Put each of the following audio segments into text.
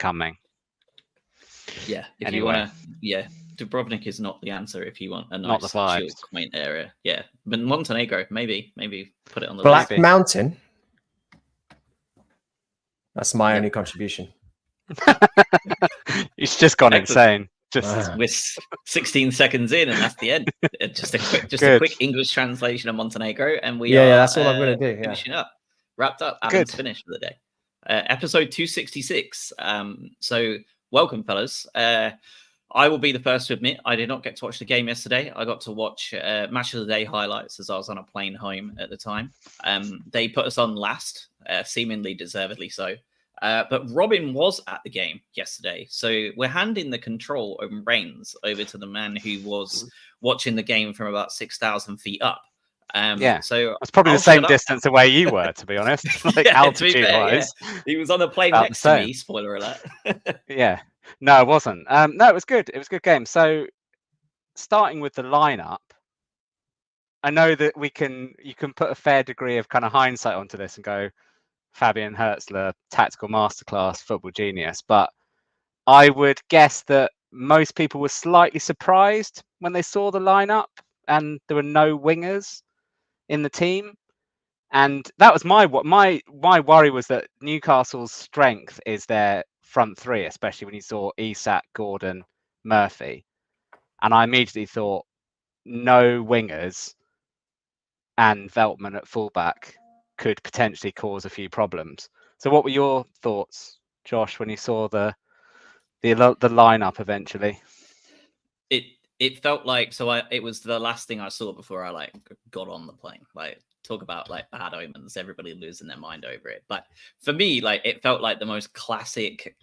coming. Yeah, if anyway. you want to, Dubrovnik is not the answer if you want a nice chill, quaint area. Yeah, but Montenegro, maybe put it on the Black list. Mountain. That's my only contribution. It's just gone insane. We're 16 seconds in, and that's the end. Just a quick English translation of Montenegro, and we are. That's all I'm going to do. Finishing up, wrapped up. Adam's finished for the day. Episode 266. So welcome, fellas. I will be the first to admit I did not get to watch the game yesterday. I got to watch Match of the Day highlights as I was on a plane home at the time. They put us on last, seemingly deservedly so. But Robin was at the game yesterday. So we're handing the control and reins over to the man who was watching the game from about 6,000 feet up. So it's probably the same distance away you were, to be honest. Like altitude-wise. He was on a plane next to me, spoiler alert. No, it wasn't. No, it was good. It was a good game. So starting with the lineup, I know that you can put a fair degree of kind of hindsight onto this and go, Fabian Hürzeler, tactical masterclass, football genius. But I would guess that most people were slightly surprised when they saw the lineup and there were no wingers in the team. And that was my worry, was that Newcastle's strength is their front three, especially when you saw Isak, Gordon, Murphy. And I immediately thought no wingers and Veltman at fullback could potentially cause a few problems. So what were your thoughts, Josh, when you saw the lineup eventually? It felt like, it was the last thing I saw before I got on the plane. Talk about bad omens, everybody losing their mind over it. But for me, it felt like the most classic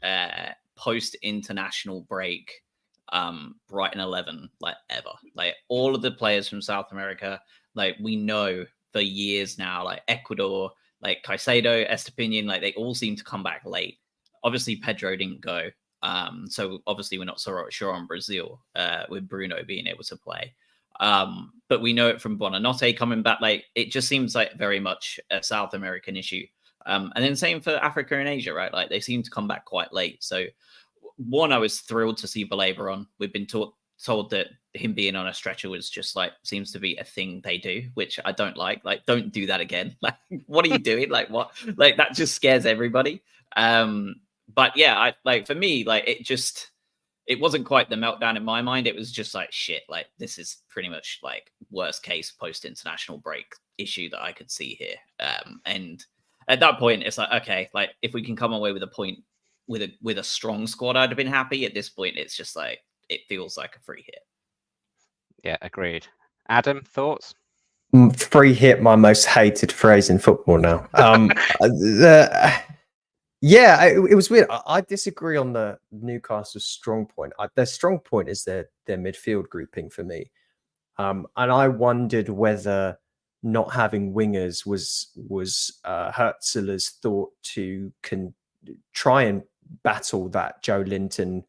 post-international break Brighton 11 ever. All of the players from South America, we know for years now, Ecuador, Caicedo, Estepinian, they all seem to come back late. Obviously, Pedro didn't go. So obviously we're not so sure on Brazil with Bruno being able to play. But we know it from Buonanotte coming back. It just seems very much a South American issue. And then same for Africa and Asia, right? They seem to come back quite late. So one, I was thrilled to see Baleba on. We've been told that him being on a stretcher was just seems to be a thing they do, which I don't like. Don't do that again. What are you doing? What? That just scares everybody. But yeah, for me, it wasn't quite the meltdown in my mind. It was just shit. This is pretty much worst case post-international break issue that I could see here. And at that point, it's okay, if we can come away with a point with a strong squad, I'd have been happy. At this point, it's just it feels like a free hit. Yeah, agreed. Adam, thoughts? Free hit, my most hated phrase in football now. It was weird. I disagree on the Newcastle's strong point. Their strong point is their midfield grouping for me. And I wondered whether not having wingers was Hürzeler's thought to try and battle that Joe Linton,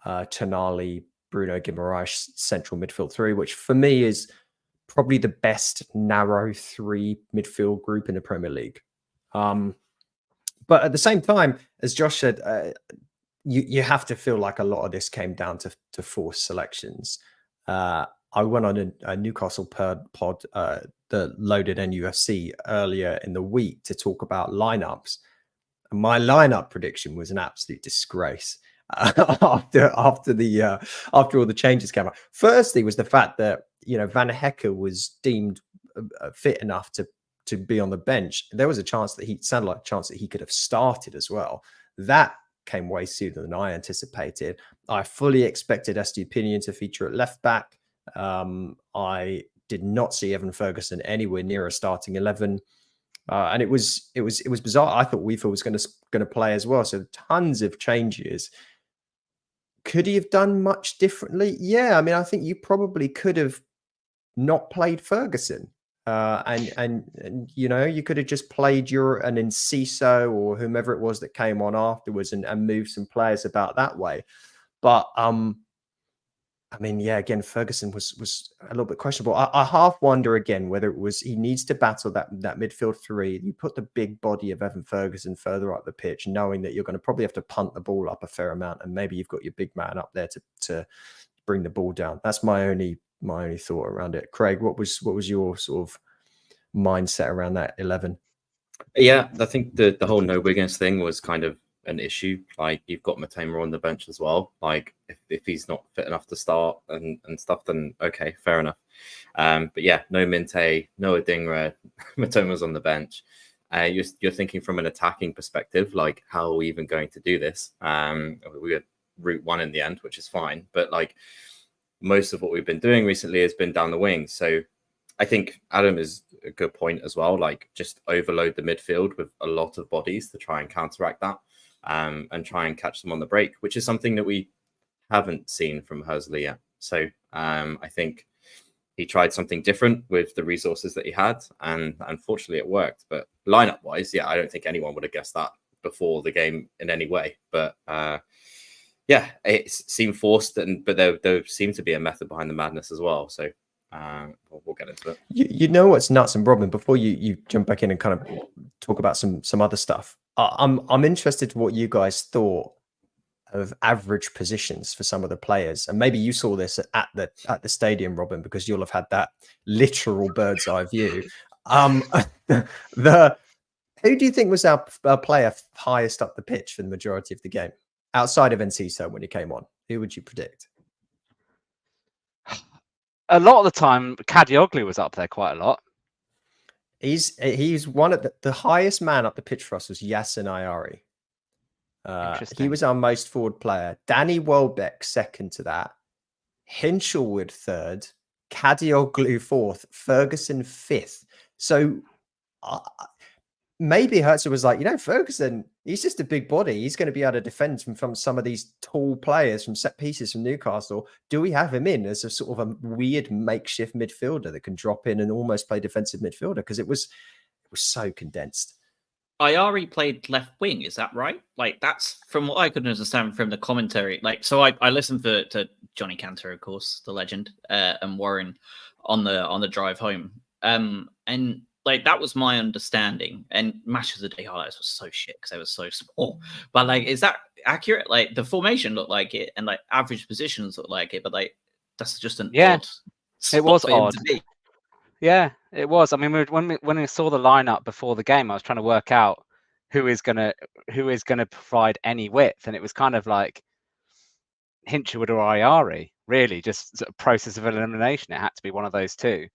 Tonali, Bruno Guimaraes central midfield three, which for me is probably the best narrow three midfield group in the Premier League. But at the same time, as Josh said, you have to feel like a lot of this came down to forced selections. I went on a Newcastle pod that loaded NUFC earlier in the week to talk about lineups. And my lineup prediction was an absolute disgrace after all the changes came out. Firstly, was the fact that Van Hecker was deemed fit enough to be on the bench. There was a chance that he could have started as well. That came way sooner than I anticipated. I fully expected Estepinian to feature at left back. I did not see Evan Ferguson anywhere near a starting 11. And it was bizarre. I thought Weaver was going to play as well. So tons of changes. Could he have done much differently? Yeah, I mean, I think you probably could have not played Ferguson. And you could have just played an Enciso or whomever it was that came on afterwards and moved some players about that way. But I mean, yeah, again, Ferguson was a little bit questionable. I half wonder again whether it was he needs to battle that midfield three. You put the big body of Evan Ferguson further up the pitch, knowing that you're going to probably have to punt the ball up a fair amount, and maybe you've got your big man up there to bring the ball down. That's my only thought around it. Craig, what was your sort of mindset around that 11? Yeah, I think the whole no Wiggins thing was kind of an issue. Like, you've got Matoma on the bench as well. Like, if he's not fit enough to start and stuff, then okay, fair enough. But yeah, no Minte, no Adingra, Matoma's on the bench. You're thinking from an attacking perspective, like, how are we even going to do this? We got route one in the end, which is fine. But like, most of what we've been doing recently has been down the wing. So I think Adam is a good point as well. Like, just overload the midfield with a lot of bodies to try and counteract that. And try and catch them on the break, which is something that we haven't seen from Hursley yet. So I think he tried something different with the resources that he had, and unfortunately it worked. But lineup-wise, yeah, I don't think anyone would have guessed that before the game in any way. But yeah, it seemed forced, but there seemed to be a method behind the madness as well. So we'll get into it. You know what's nuts, and Robin, before you jump back in and kind of talk about some other stuff, I'm interested to what you guys thought of average positions for some of the players, and maybe you saw this at the stadium, Robin, because you'll have had that literal bird's eye view. Who do you think was our player highest up the pitch for the majority of the game, outside of Enciso when he came on? Who would you predict? A lot of the time, Kadioglu was up there quite a lot. He's one of the highest man up the pitch for us was Yasin Ayari. He was our most forward player. Danny Welbeck second to that. Hinchelwood third. Kadioglu fourth. Ferguson fifth. So maybe Hertz was like, Ferguson, he's just a big body. He's going to be able to defend from some of these tall players from set pieces from Newcastle. Do we have him in as a sort of a weird makeshift midfielder that can drop in and almost play defensive midfielder? Because it was so condensed. Ayari played left wing, is that right? Like, that's from what I could understand from the commentary. Like, so I listened to Johnny Cantor, of course, the legend, and Warren on the drive home. And like, that was my understanding. And matches of the day highlights was so shit because they were so small. But like, is that accurate? Like, the formation looked like it, and like average positions looked like it. But like, that's just an odd. It was odd. Yeah, it was. I mean, when we saw the lineup before the game, I was trying to work out who is gonna provide any width, and it was kind of like Hinchelwood or Ayari. Really, just sort of process of elimination. It had to be one of those two.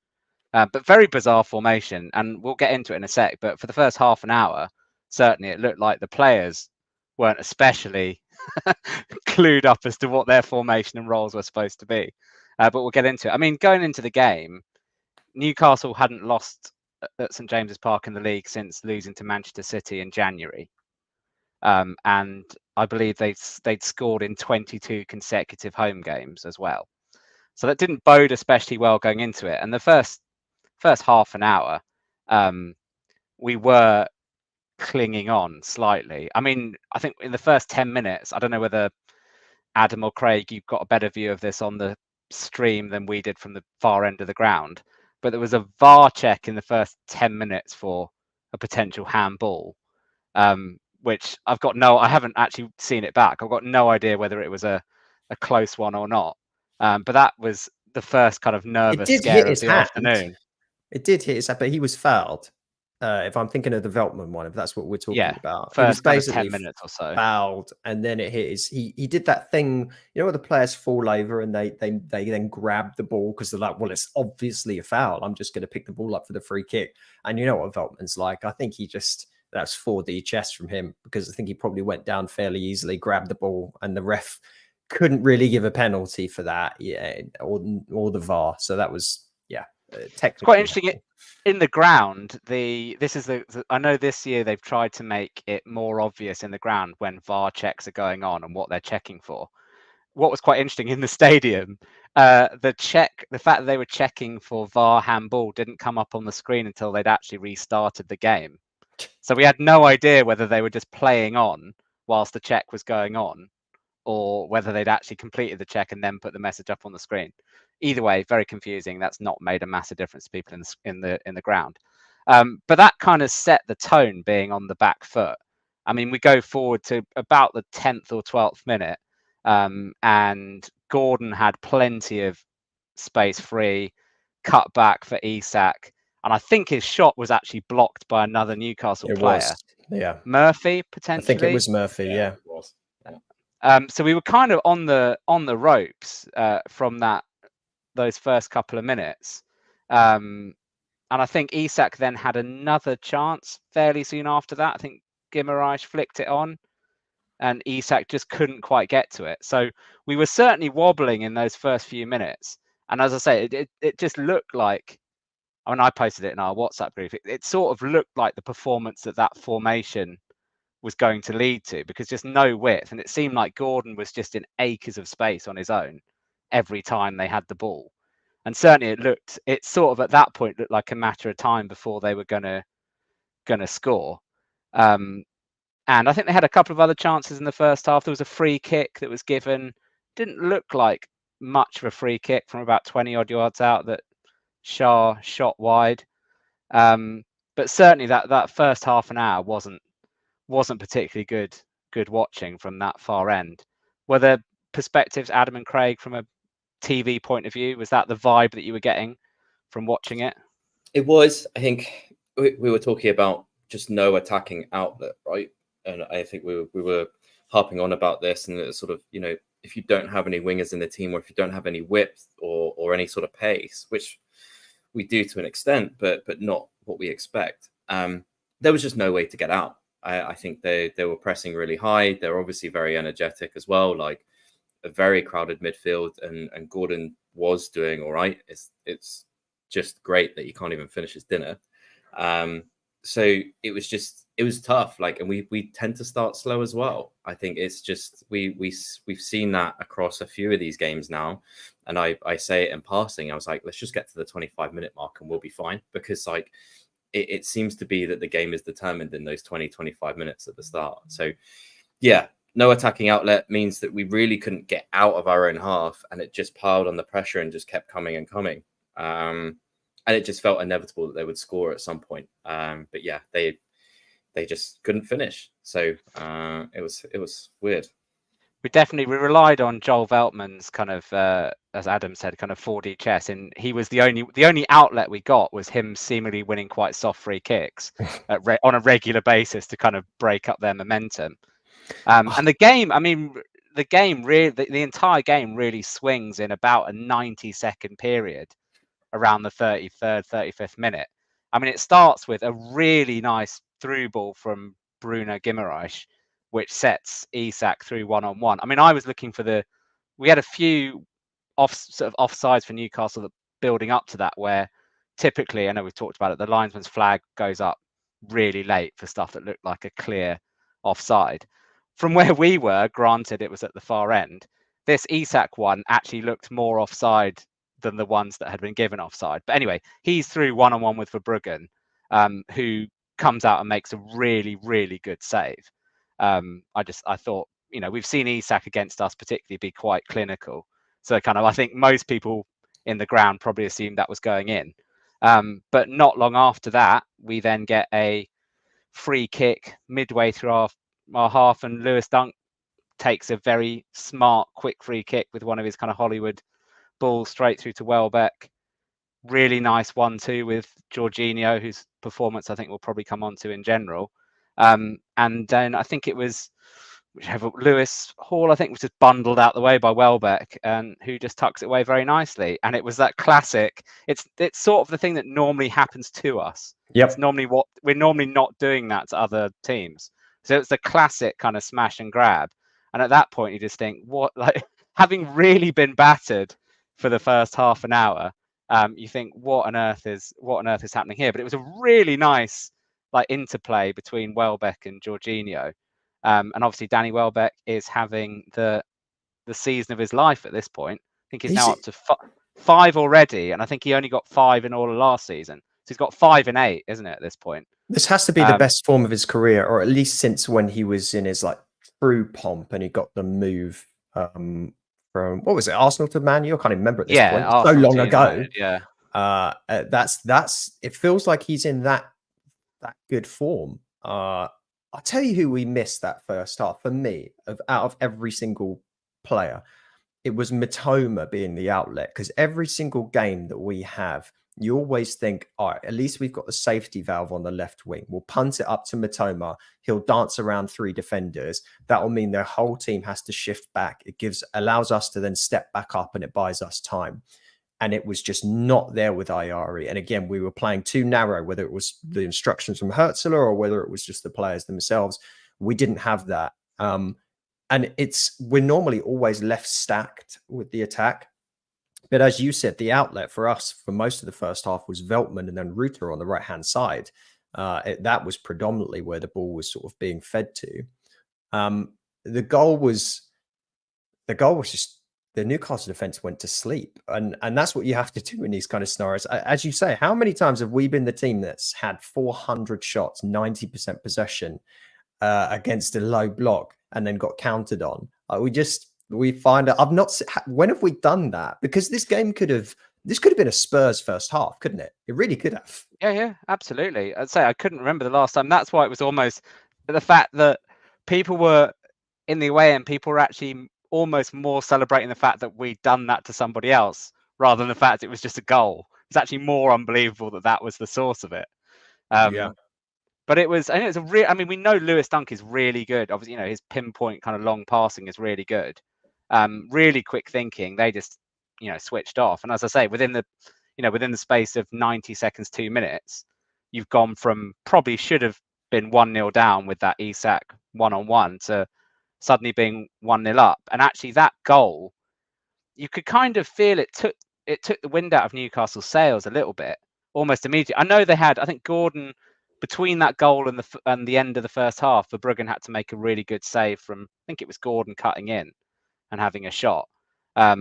But very bizarre formation, and we'll get into it in a sec. But for the first half an hour, certainly it looked like the players weren't especially clued up as to what their formation and roles were supposed to be. But we'll get into it. I mean, going into the game, Newcastle hadn't lost at St James's Park in the league since losing to Manchester City in January. And I believe they'd scored in 22 consecutive home games as well. So that didn't bode especially well going into it. And the first half an hour, we were clinging on slightly. I mean, I think in the first 10 minutes, I don't know whether Adam or Craig, you've got a better view of this on the stream than we did from the far end of the ground, but there was a VAR check in the first 10 minutes for a potential handball, which I haven't actually seen it back. I've got no idea whether it was a close one or not. But that was the first kind of nervous scare of the afternoon. It did hit his hand, but he was fouled. If I'm thinking of the Veltman one, if that's what we're talking about. First kind of 10 minutes or so. Fouled, and then it hit his... He did that thing, where the players fall over and they then grab the ball because they're like, well, it's obviously a foul. I'm just going to pick the ball up for the free kick. And you know what Veltman's like. I think that's 4D chess from him, because I think he probably went down fairly easily, grabbed the ball, and the ref couldn't really give a penalty for that, or the VAR. So that was, technically quite interesting. In the ground, I know this year they've tried to make it more obvious in the ground when VAR checks are going on and what they're checking for. What was quite interesting in the stadium, the fact that they were checking for VAR handball didn't come up on the screen until they'd actually restarted the game. So we had no idea whether they were just playing on whilst the check was going on, or whether they'd actually completed the check and then put the message up on the screen. Either way, very confusing. That's not made a massive difference to people in the ground. But that kind of set the tone, being on the back foot. I mean, we go forward to about the 10th or 12th minute, and Gordon had plenty of space free, cut back for Isak, and I think his shot was actually blocked by another Newcastle player. Yeah, Murphy, potentially. I think it was Murphy. Yeah. It was. So we were kind of on the ropes from those first couple of minutes. And I think Isak then had another chance fairly soon after that. I think Guimaraes flicked it on, and Isak just couldn't quite get to it. So we were certainly wobbling in those first few minutes. And as I say, it just looked like, I mean, I posted it in our WhatsApp group. It sort of looked like the performance that formation was going to lead to, because just no width. And it seemed like Gordon was just in acres of space on his own every time they had the ball. And certainly it sort of at that point looked like a matter of time before they were gonna score. And I think they had a couple of other chances in the first half. There was a free kick that was given. Didn't look like much of a free kick from about 20 odd yards out that Shah shot wide. But certainly that first half an hour wasn't particularly good watching from that far end. Were there perspectives, Adam and Craig, from a TV point of view? Was that the vibe that you were getting from watching it? It was. I think we were talking about just no attacking outlet, right? And I think we were harping on about this, and it's sort of, you know, if you don't have any wingers in the team, or if you don't have any width or any sort of pace, which we do to an extent, but not what we expect, there was just no way to get out. I think they were pressing really high. They're obviously very energetic as well, like a very crowded midfield, and Gordon was doing all right. It's just great that he can't even finish his dinner. So it was tough. Like, and we tend to start slow as well. I think it's just we've seen that across a few of these games now. And I say it in passing. I was like, let's just get to the 25-minute mark and we'll be fine, because like it seems to be that the game is determined in those 20-25 minutes at the start. So yeah, no attacking outlet means that we really couldn't get out of our own half, and it just piled on the pressure and just kept coming and coming. And it just felt inevitable that they would score at some point. But yeah, they just couldn't finish. So it was weird. We relied on Joel Veltman's kind of, as Adam said, kind of 4D chess, and he was the only outlet we got was him seemingly winning quite soft free kicks on a regular basis to kind of break up their momentum. And the game, I mean, the entire game really swings in about a 90-second period around the 33rd, 35th minute. I mean, it starts with a really nice through ball from Bruno Guimaraes, which sets Isak through one-on-one. I mean, I was looking for we had a few offsides for Newcastle that building up to that, where typically, I know we've talked about it, the linesman's flag goes up really late for stuff that looked like a clear offside. From where we were, granted it was at the far end, this Isak one actually looked more offside than the ones that had been given offside. But anyway, he's through one-on-one with Verbruggen, who comes out and makes a really, really good save. I thought, you know, we've seen Isak against us particularly be quite clinical. So kind of, I think most people in the ground probably assumed that was going in. But not long after that, we then get a free kick midway through our half, and Lewis Dunk takes a very smart, quick free kick with one of his kind of Hollywood balls straight through to Welbeck. Really nice 1-2 with Jorginho, whose performance I think we'll probably come on to in general. And then I think it was Lewis Hall, I think, was just bundled out the way by Welbeck, and who just tucks it away very nicely. And it was that classic. It's sort of the thing that normally happens to us. Yep. It's normally what we're normally not doing that to other teams. So it's the classic kind of smash and grab. And at that point, you just think, what, like, having really been battered for the first half an hour, you think, what on earth is happening here? But it was a really nice like interplay between Welbeck and Jorginho. And obviously Danny Welbeck is having the season of his life at this point. I think he's now up to 5 already, and I think he only got 5 in all of last season. So he's got 5 and 8, isn't it, at this point? This has to be the best form of his career, or at least since when he was in his like true pomp and he got the move from what was it, Arsenal to Man U? I can't even remember at this Yeah, point. It's so Arsenal long to ago. United, yeah. That's it feels like he's in that good form. I'll tell you who we missed that first half. For me, out of every single player, it was Matoma being the outlet, because every single game that we have, you always think, all right, at least we've got the safety valve on the left wing. We'll punt it up to Matoma. He'll dance around 3 defenders. That will mean their whole team has to shift back. It allows us to then step back up, and it buys us time. And it was just not there with Ayari. And again, we were playing too narrow, whether it was the instructions from Hertzler or whether it was just the players themselves. We didn't have that. And we're normally always left stacked with the attack. But as you said, the outlet for us for most of the first half was Veltman and then Rutter on the right-hand side. That was predominantly where the ball was sort of being fed to. The goal was just, the Newcastle defense went to sleep. And that's what you have to do in these kind of scenarios. As you say, how many times have we been the team that's had 400 shots, 90% possession against a low block and then got counted on? We find out. When have we done that? Because this could have been a Spurs first half, couldn't it? It really could have. Yeah, absolutely. I'd say I couldn't remember the last time. That's why it was almost the fact that people were in the away end, people were actually almost more celebrating the fact that we'd done that to somebody else rather than the fact it was just a goal. It's actually more unbelievable that was the source of it. Yeah. But it was, and it's I mean, we know Lewis Dunk is really good. Obviously, his pinpoint kind of long passing is really good. Really quick thinking. They just, switched off. And as I say, within the space of 90 seconds, 2 minutes, you've gone from probably should have been 1-0 down with that Isak 1-on-1 to suddenly being 1-0 up. And actually that goal, you could kind of feel it took the wind out of Newcastle's sails a little bit, almost immediately. I know they had, I think Gordon, between that goal and the end of the first half, Verbruggen had to make a really good save from, I think it was Gordon cutting in and having a shot.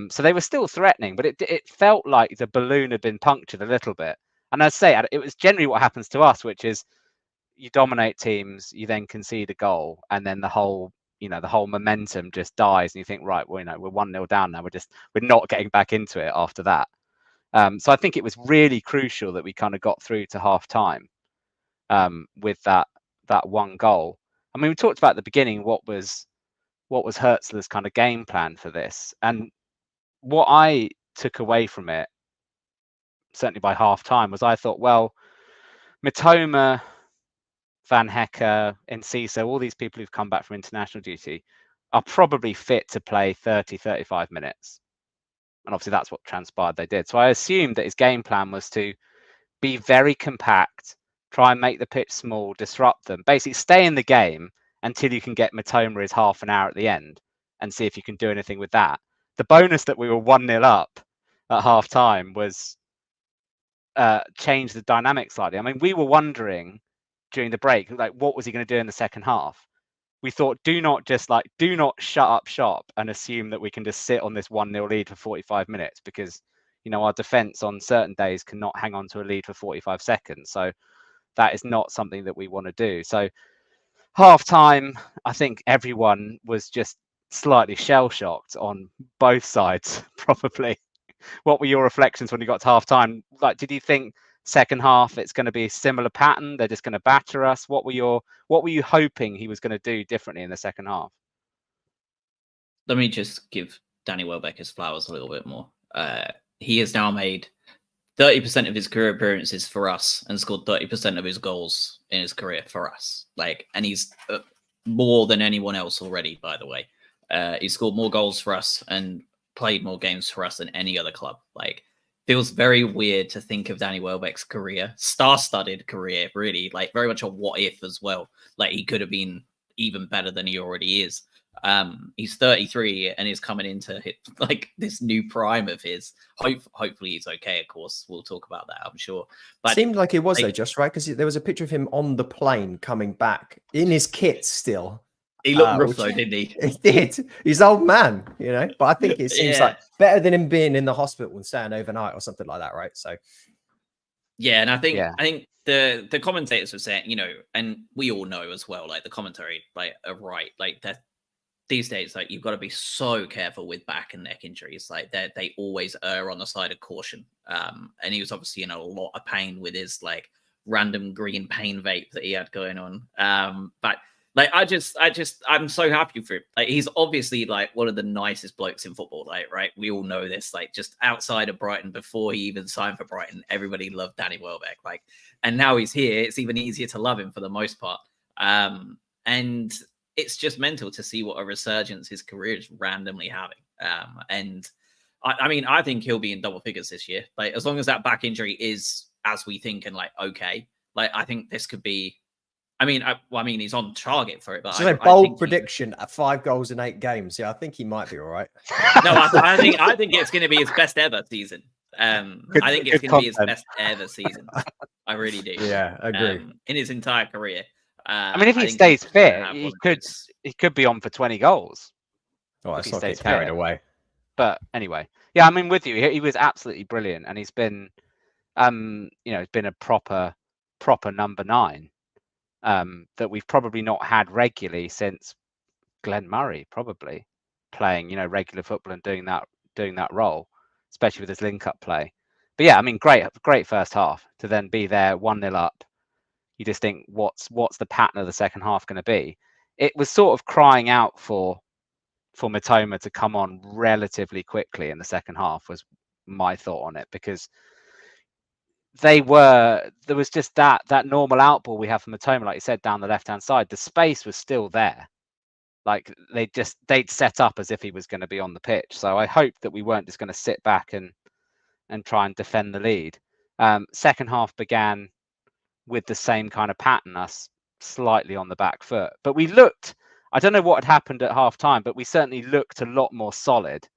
So they were still threatening, but it felt like the balloon had been punctured a little bit. And I'd say it was generally what happens to us, which is you dominate teams, you then concede a goal, and then the whole momentum just dies, and you think, right, well, we're 1-0 down now. We're not getting back into it after that. So I think it was really crucial that we kind of got through to half time with that one goal. I mean, we talked about at the beginning what was Hertzler's kind of game plan for this, and what I took away from it, certainly by half time, was I thought, well, Mitoma, Van Hecke, Enciso, all these people who've come back from international duty are probably fit to play 30, 35 minutes. And obviously that's what transpired they did. So I assumed that his game plan was to be very compact, try and make the pitch small, disrupt them, basically stay in the game until you can get Mitoma his half an hour at the end and see if you can do anything with that. The bonus that we were 1-0 up at half time was change the dynamic slightly. I mean, we were wondering during the break, like, what was he going to do in the second half? We thought, do not shut up shop and assume that we can just sit on this 1-0 lead for 45 minutes, because our defense on certain days cannot hang on to a lead for 45 seconds. So that is not something that we want to do. So half time, I think everyone was just slightly shell shocked on both sides, probably. What were your reflections when you got to half time? Like, did you think second half it's going to be a similar pattern? They're just going to batter us? What were you hoping he was going to do differently in the second half? Let me just give Danny Welbeck his flowers a little bit more. He has now made 30% of his career appearances for us and scored 30% of his goals in his career for us. And he's more than anyone else already, by the way. He scored more goals for us and played more games for us than any other club. Feels very weird to think of Danny Welbeck's career, star-studded career, really, very much a what if as well. He could have been even better than he already is. He's 33 and is coming into this new prime of his. Hopefully he's okay. Of course, we'll talk about that, I'm sure. But seemed like it was though, just right, because there was a picture of him on the plane coming back in his kit still. He looked rough though, didn't he? He did. He's old man, But I think it seems like better than him being in the hospital and staying overnight or something like that, right? So, yeah, and I think the commentators were saying, and we all know as well, the commentary, are right, these days, like you've got to be so careful with back and neck injuries. Like they always err on the side of caution. And he was obviously in a lot of pain with his like random green pain vape that he had going on. But like I'm so happy for him. Like he's obviously like one of the nicest blokes in football. Like, right, we all know this. Like just outside of Brighton, before he even signed for Brighton, everybody loved Danny Welbeck. Like, and now he's here, it's even easier to love him for the most part. And it's just mental to see what a resurgence his career is randomly having. And I mean, I think he'll be in double figures this year. Like, as long as that back injury is as we think and like, okay, like, I think this could be, I mean, he's on target for it. But so bold prediction at 5 goals in 8 games. Yeah, I think he might be all right. No, I think it's going to be his best ever season. I think it's going to be his best ever season. I really do. Yeah, I agree. In his entire career. I mean, if he stays fit, he could be on for 20 goals. Oh, let's not get carried away. But anyway, yeah, I mean, with you, he was absolutely brilliant, and he's been, he's been a proper number 9 that we've probably not had regularly since Glenn Murray, probably playing, regular football and doing that role, especially with his link-up play. But yeah, I mean, great first half to then be there 1-0 up. You just think, what's the pattern of the second half going to be? It was sort of crying out for Mitoma to come on relatively quickly in the second half, was my thought on it, because there was just that normal outball we have from Mitoma, like you said, down the left-hand side. The space was still there. Like they'd set up as if he was going to be on the pitch. So I hope that we weren't just going to sit back and try and defend the lead. Second half began with the same kind of pattern, us slightly on the back foot. But we looked, I don't know what had happened at half time, but we certainly looked a lot more solid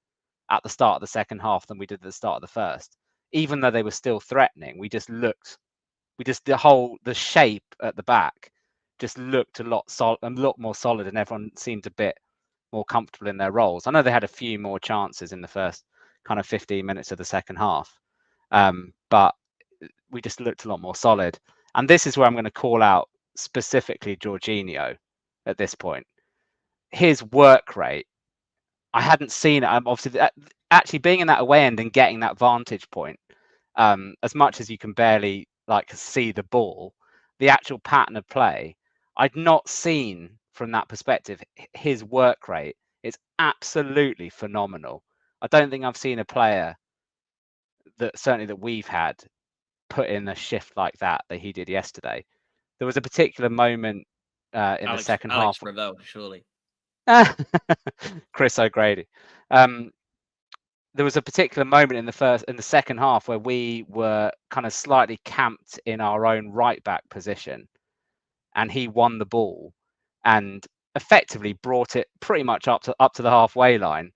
at the start of the second half than we did at the start of the first. Even though they were still threatening, the shape at the back just looked a lot more solid, and everyone seemed a bit more comfortable in their roles. I know they had a few more chances in the first kind of 15 minutes of the second half, but we just looked a lot more solid. And this is where I'm going to call out specifically Jorginho at this point. His work rate, I hadn't seen it. Obviously, actually being in that away end and getting that vantage point, as much as you can barely see the ball, the actual pattern of play, I'd not seen from that perspective. His work rate is absolutely phenomenal. I don't think I've seen a player that we've had put in a shift like that he did yesterday. There was a particular moment in the second half. Ravel, surely. Chris O'Grady. There was a particular moment in the second half where we were kind of slightly camped in our own right back position, and he won the ball and effectively brought it pretty much up to the halfway line,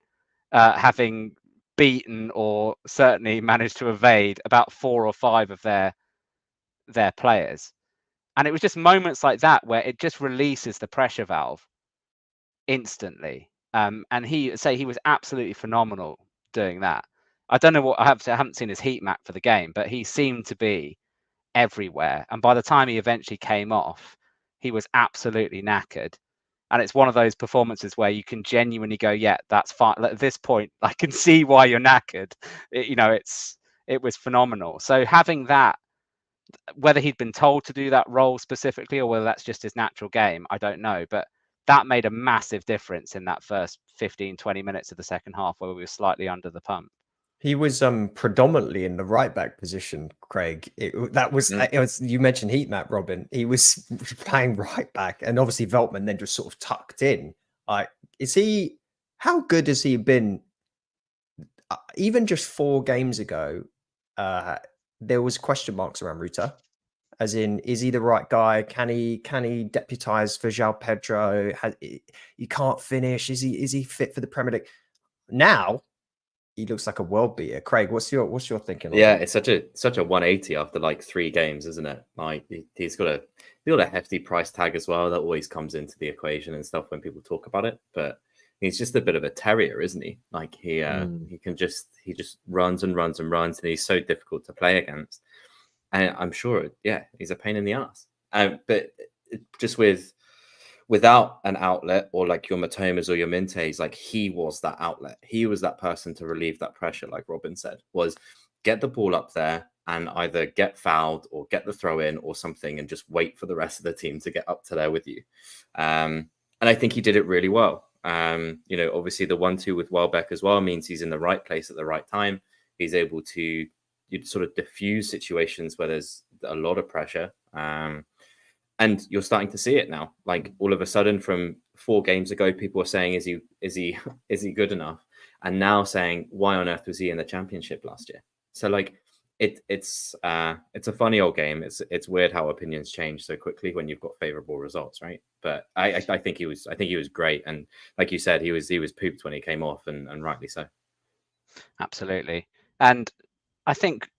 having beaten or certainly managed to evade about 4 or 5 of their players. And it was just moments like that where it just releases the pressure valve instantly. And he was absolutely phenomenal doing that. I don't know what I haven't seen his heat map for the game, but he seemed to be everywhere. And by the time he eventually came off, he was absolutely knackered. And it's one of those performances where you can genuinely go, yeah, that's fine. At this point, I can see why you're knackered. It was phenomenal. So having that, whether he'd been told to do that role specifically or whether that's just his natural game, I don't know. But that made a massive difference in that first 15, 20 minutes of the second half where we were slightly under the pump. He was predominantly in the right back position, Craig. It was you mentioned heat map, Robin. He was playing right back, and obviously Veltman then just sort of tucked in. How good has he been? Even just 4 games ago, there was question marks around Rutter. As in, is he the right guy? Can he deputise for João Pedro? He can't finish. Is he fit for the Premier League? Now he looks like a world beater. Craig, what's your thinking? Yeah, it's such a 180 after 3 games, isn't it? Like he's got a hefty price tag as well that always comes into the equation and stuff when people talk about it. But he's just a bit of a terrier, isn't he? Like he just runs and runs and runs, and he's so difficult to play against. And I'm sure, yeah, he's a pain in the ass. But just with without an outlet, or like your Matomas or your Mintes, like he was that outlet. He was that person to relieve that pressure, like Robin said, was get the ball up there and either get fouled or get the throw in or something, and just wait for the rest of the team to get up to there with you. And I think he did it really well. Obviously the 1-2 with Welbeck as well means he's in the right place at the right time. He's able to sort of diffuse situations where there's a lot of pressure. And you're starting to see it now. Like all of a sudden, from 4 games ago, people were saying, is he good enough? And now saying, why on earth was he in the championship last year? So like it's a funny old game. It's weird how opinions change so quickly when you've got favorable results, right? But I think he was great. And like you said, he was pooped when he came off, and rightly so. Absolutely. And I think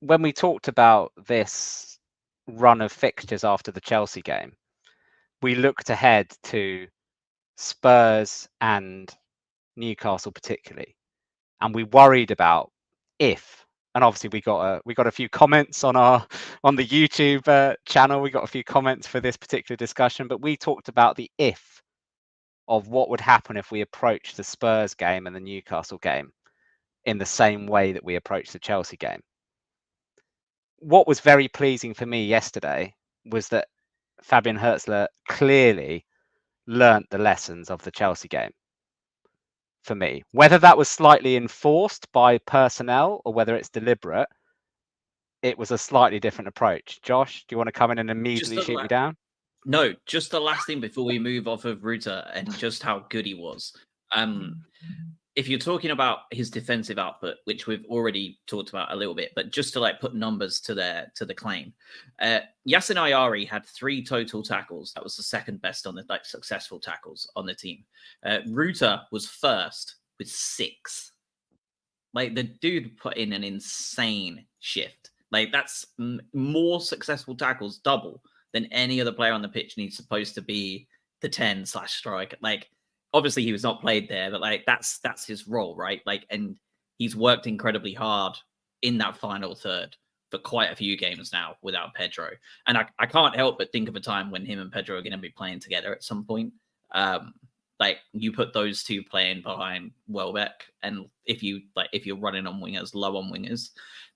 when we talked about this run of fixtures after the Chelsea game, we looked ahead to Spurs and Newcastle particularly, and we worried about if. And obviously we got a few comments on the YouTube channel. We got a few comments for this particular discussion, but we talked about the if of what would happen if we approached the Spurs game and the Newcastle game in the same way that we approached the Chelsea game. What was very pleasing for me yesterday was that Fabian Hürzeler clearly learnt the lessons of the Chelsea game. For me, whether that was slightly enforced by personnel or whether it's deliberate, it was a slightly different approach. Josh, do you want to come in and immediately shoot me down? No, just the last thing before we move off of Rutter and just how good he was. If you're talking about his defensive output, which we've already talked about a little bit, but just to like put numbers to the claim, Yasin Ayari had 3 total tackles. That was the second best on the successful tackles on the team. Rutter was first with 6. Like the dude put in an insane shift. Like that's more successful tackles, double than any other player on the pitch. And he's supposed to be the 10/striker. Like, obviously he was not played there, but like that's his role, right? Like, and he's worked incredibly hard in that final third for quite a few games now without Pedro. And I can't help but think of a time when him and Pedro are going to be playing together at some point. Like you put those two playing behind Welbeck, and if you're running on wingers, low on wingers,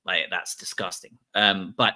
like that's disgusting. But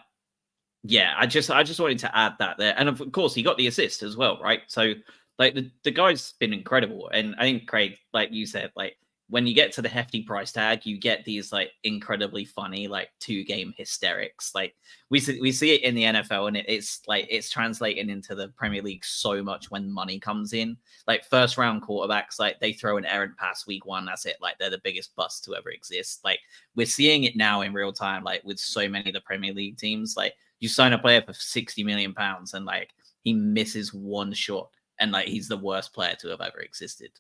yeah, I just wanted to add that there, and of course he got the assist as well, right? So like the guy's been incredible, and I think Craig, like you said, like when you get to the hefty price tag, you get these like incredibly funny like 2-game hysterics. Like we see it in the NFL, and it's translating into the Premier League so much when money comes in. Like first round quarterbacks, like they throw an errant pass week 1, that's it. Like they're the biggest bust to ever exist. Like we're seeing it now in real time, like with so many of the Premier League teams. Like you sign a player for £60 million, and like he misses one shot, and like he's the worst player to have ever existed.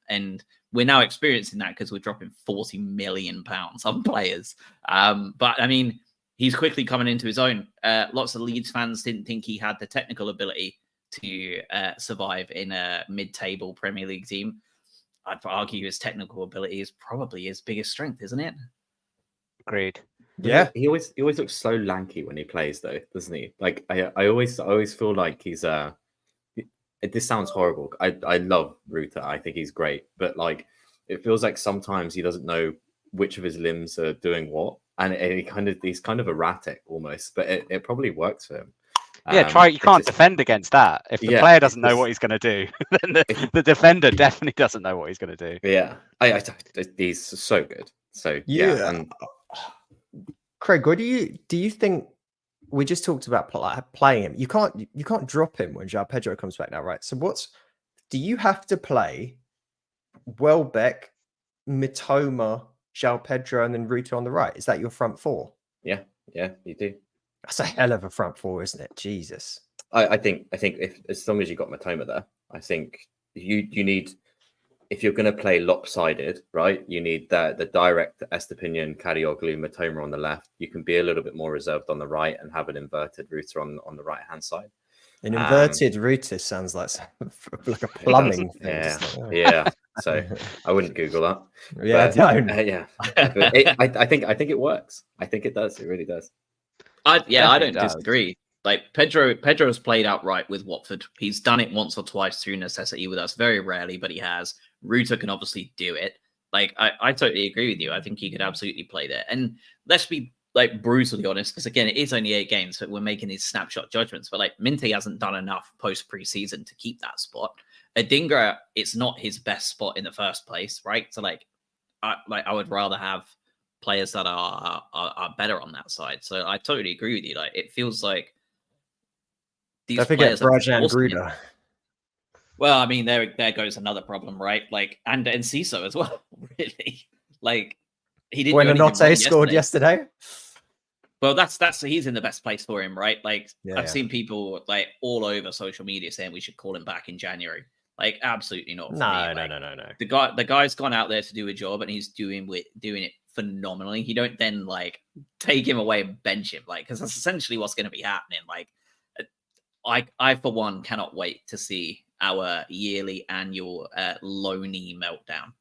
And we're now experiencing that because we're dropping £40 million on players. But I mean, he's quickly coming into his own. Lots of Leeds fans didn't think he had the technical ability to survive in a mid-table Premier League team. I'd argue his technical ability is probably his biggest strength, isn't it? Agreed. Yeah, he always looks so lanky when he plays, though, doesn't he? Like I always feel like he's this sounds horrible. I love Rutter. I think he's great, but like it feels like sometimes he doesn't know which of his limbs are doing what, and he's kind of erratic almost. But it probably works for him. Yeah, you can't defend against that. If the player doesn't know what he's going to do, then the defender definitely doesn't know what he's going to do. Yeah, he's so good. So yeah. And Craig, what do you think? We just talked about playing him. You can't drop him when João Pedro comes back now, right? So do you have to play Welbeck, Mitoma, João Pedro, and then Rutter on the right? Is that your front 4? Yeah, you do. That's a hell of a front 4, isn't it? Jesus. I think if as long as you got Mitoma there, I think you need, if you're going to play lopsided, right? You need the direct Estepinian, Karioglu, Mitoma on the left. You can be a little bit more reserved on the right and have an inverted Rutter on the right hand side. An inverted Rutter sounds like a plumbing thing. Yeah. So I wouldn't Google that. Yeah, but, I think it works. I think it does. It really does. I don't disagree. Like Pedro's played outright with Watford. He's done it once or twice through necessity with us, very rarely, but he has. Rutter can obviously do it. Like, I totally agree with you. I think he could absolutely play there. And let's be like brutally honest, because again, it is only 8 games, so we're making these snapshot judgments. But like Minte hasn't done enough post preseason to keep that spot. Adingra, it's not his best spot in the first place, right? So like I would rather have players that are better on that side. So I totally agree with you. Like, it feels like these don't forget players Brajan Gruda. Well, I mean, there goes another problem, right? Like, and Ciso as well, really. Like, he didn't. When Anote scored yesterday. Well, that's he's in the best place for him, right? Like, Yeah, I've seen people like all over social media saying we should call him back in January. Like, absolutely not. No. The guy's gone out there to do a job, and he's doing it phenomenally. You don't then like take him away and bench him, like, because that's essentially what's going to be happening. Like, I for one cannot wait to see our yearly annual Loney meltdown.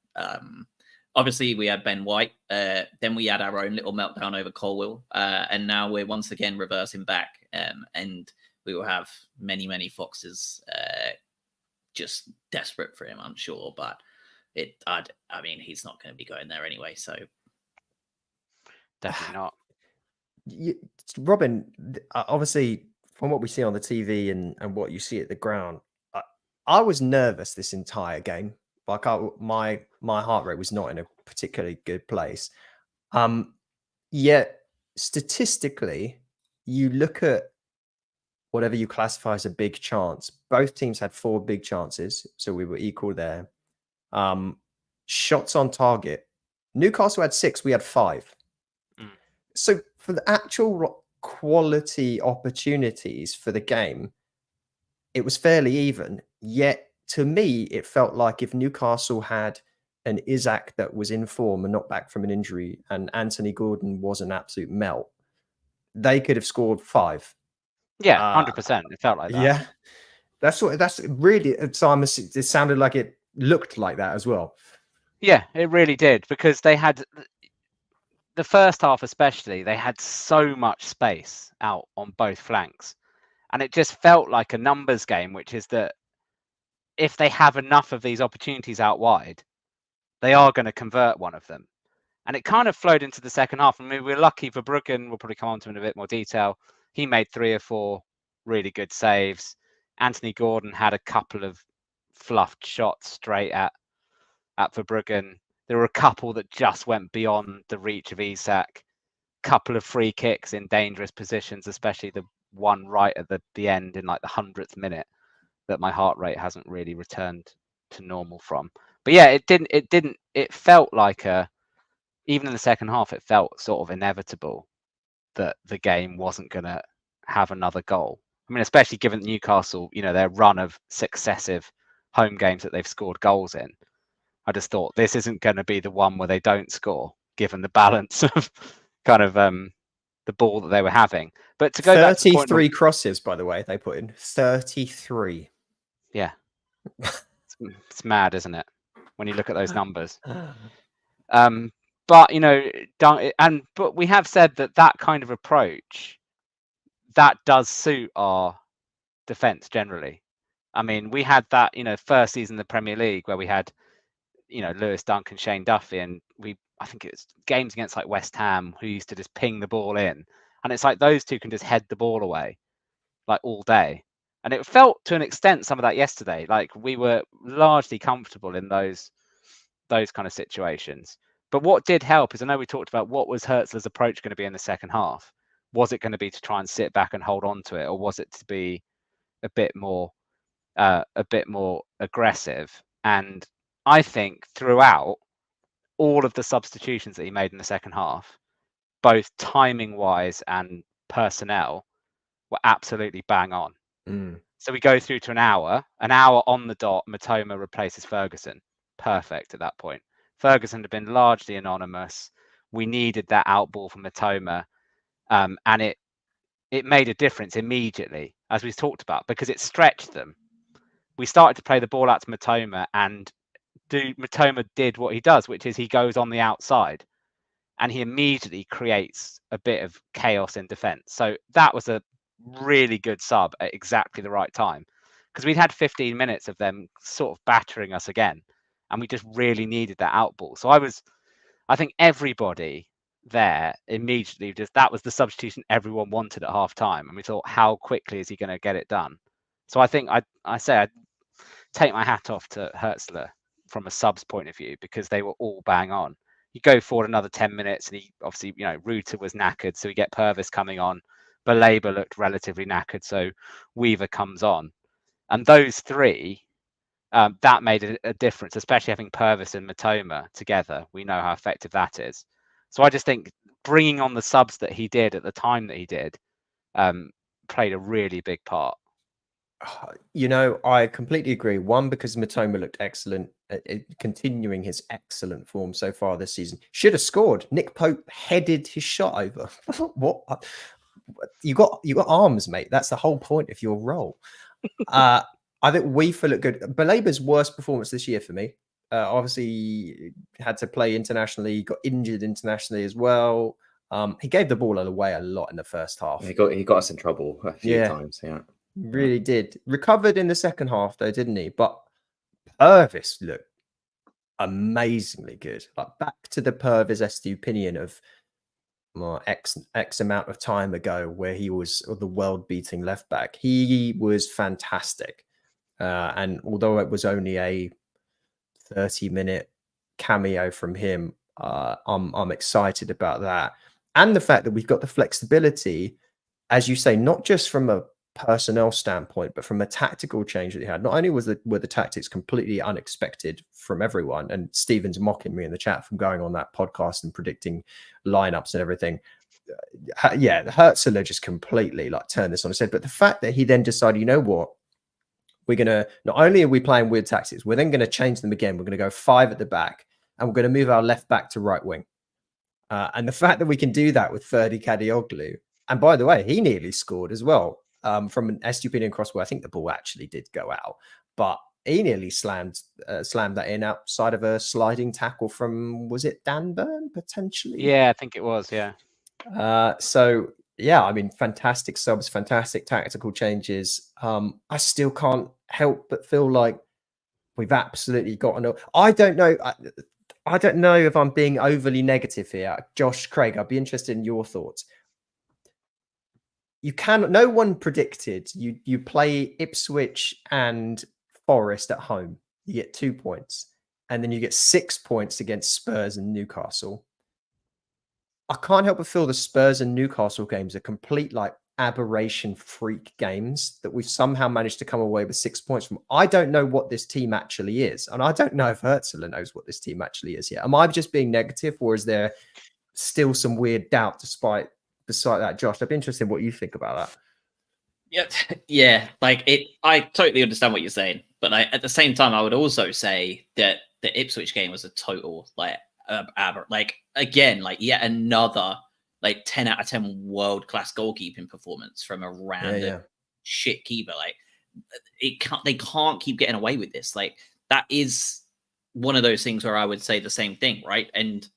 Obviously, we had Ben White. Then we had our own little meltdown over Colwill. And now we're once again reversing back. And we will have many, many Foxes just desperate for him, I'm sure. But I mean, he's not going to be going there anyway. So definitely not. Robin, obviously, from what we see on the TV and what you see at the ground, I was nervous this entire game. Like, my heart rate was not in a particularly good place. Yet statistically, you look at whatever you classify as a big chance. Both teams had 4 big chances, so we were equal there. Shots on target, Newcastle had 6, we had 5. So for the actual quality opportunities for the game, it was fairly even. Yet to me, it felt like if Newcastle had an Isaac that was in form and not back from an injury, and Anthony Gordon was an absolute melt, they could have scored 5. Yeah, 100%. It felt like that. Yeah, that's really. Simon, it sounded like it looked like that as well. Yeah, it really did, because they had the first half, especially. They had so much space out on both flanks, and it just felt like a numbers game, which is that if they have enough of these opportunities out wide, they are going to convert one of them. And it kind of flowed into the second half. I mean, we're lucky for Bruggen. We'll probably come on to him in a bit more detail. He made 3 or 4 really good saves. Anthony Gordon had a couple of fluffed shots straight at Verbruggen. There were a couple that just went beyond the reach of Isak. Couple of free kicks in dangerous positions, especially the one right at the end in like the 100th minute, that my heart rate hasn't really returned to normal from. But yeah, it felt like even in the second half, it felt sort of inevitable that the game wasn't going to have another goal. I mean, especially given Newcastle, their run of successive home games that they've scored goals in. I just thought this isn't going to be the one where they don't score, given the balance of kind of the ball that they were having. But to go 33 crosses, by the way, they put in 33. Yeah, it's mad, isn't it? When you look at those numbers. But but we have said that kind of approach, that does suit our defense generally. I mean, we had that first season in the Premier League where we had Lewis Dunk and Shane Duffy, and I think it was games against like West Ham, who used to just ping the ball in, and it's like those two can just head the ball away like all day. And it felt to an extent some of that yesterday. Like, we were largely comfortable in those kind of situations. But what did help is, I know we talked about what was Hertzler's approach going to be in the second half. Was it going to be to try and sit back and hold on to it, or was it to be a bit more aggressive? And I think throughout all of the substitutions that he made in the second half, both timing wise and personnel, were absolutely bang on. So we go through to an hour on the dot. Matoma replaces Ferguson. Perfect at that point. Ferguson had been largely anonymous. We needed that out ball from Matoma, and it made a difference immediately, as we talked about, because it stretched them. We started to play the ball out to Matoma, and Matoma did what he does, which is he goes on the outside, and he immediately creates a bit of chaos in defence. So that was a really good sub at exactly the right time, because we'd had 15 minutes of them sort of battering us again, and we just really needed that out ball. So I think everybody there immediately that was the substitution everyone wanted at half time, and we thought, how quickly is he going to get it done? So I think I take my hat off to Hertzler from a subs point of view, because they were all bang on. You go forward another 10 minutes, and he obviously, Rutter was knackered, so we get Purvis coming on. Belabor looked relatively knackered, so Weaver comes on. And those three, that made a difference, especially having Purvis and Matoma together. We know how effective that is. So I just think bringing on the subs that he did at the time that he did played a really big part. I completely agree. One, because Matoma looked excellent, continuing his excellent form so far this season. Should have scored. Nick Pope headed his shot over. What? You got arms, mate. That's the whole point of your role. I think Weaver looked good. Belabor's worst performance this year for me. Obviously, had to play internationally, got injured internationally as well. He gave the ball away a lot in the first half. He got us in trouble a few times. Yeah. Really did. Recovered in the second half though, didn't he? But Purvis looked amazingly good. Like back to the Purvis Estupinian of X amount of time ago, where he was the world-beating left back. He was fantastic. And although it was only a 30-minute cameo from him, I'm excited about that. And the fact that we've got the flexibility, as you say, not just from a personnel standpoint, but from a tactical change that he had. Not only were the tactics completely unexpected from everyone, and Stephen's mocking me in the chat from going on that podcast and predicting lineups and everything. Hertzler just completely turned this on its head. But the fact that he then decided, you know what, we're gonna, not only are we playing weird tactics, we're then going to change them again. We're going to go 5 at the back, and we're going to move our left back to right wing. And the fact that we can do that with Ferdi Kadioglu, and by the way, he nearly scored as well. From an Estupinian cross where I think the ball actually did go out, but he nearly slammed that in outside of a sliding tackle from, was it Dan Burn potentially? Yeah, I think it was. Yeah. So yeah, I mean, fantastic subs, fantastic tactical changes. I still can't help but feel like we've absolutely gotten. I don't know. I don't know if I'm being overly negative here, Josh, Craig. I'd be interested in your thoughts. No one predicted you play Ipswich and Forest at home. You get 2 points, and then you get 6 points against Spurs and Newcastle. I can't help but feel the Spurs and Newcastle games are complete aberration freak games that we've somehow managed to come away with 6 points from. I don't know what this team actually is, and I don't know if Hertzler knows what this team actually is yet. Am I just being negative, or is there still some weird doubt despite that? Josh, I'd be interested in what you think about that. Yeah. I totally understand what you're saying, but at the same time, I would also say that the Ipswich game was a total yet another 10 out of 10 world-class goalkeeping performance from a random shit keeper. They can't keep getting away with this. That is one of those things where I would say the same thing, right? And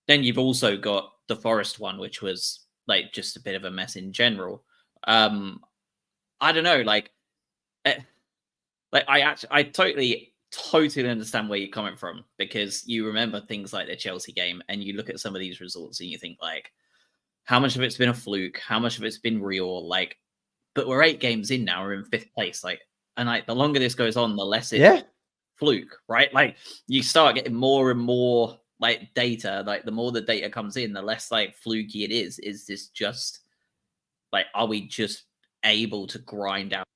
then you've also got the Forest one, which was just a bit of a mess in general. I don't know, I totally understand where you're coming from, because you remember things like the Chelsea game, and you look at some of these results and you think how much of it's been a fluke, how much of it's been real, but we're 8 games in now, we're in 5th place, and the longer this goes on, the less it's fluke, right? You start getting more and more data, the more the data comes in, the less fluky it is. Is this just are we just able to grind out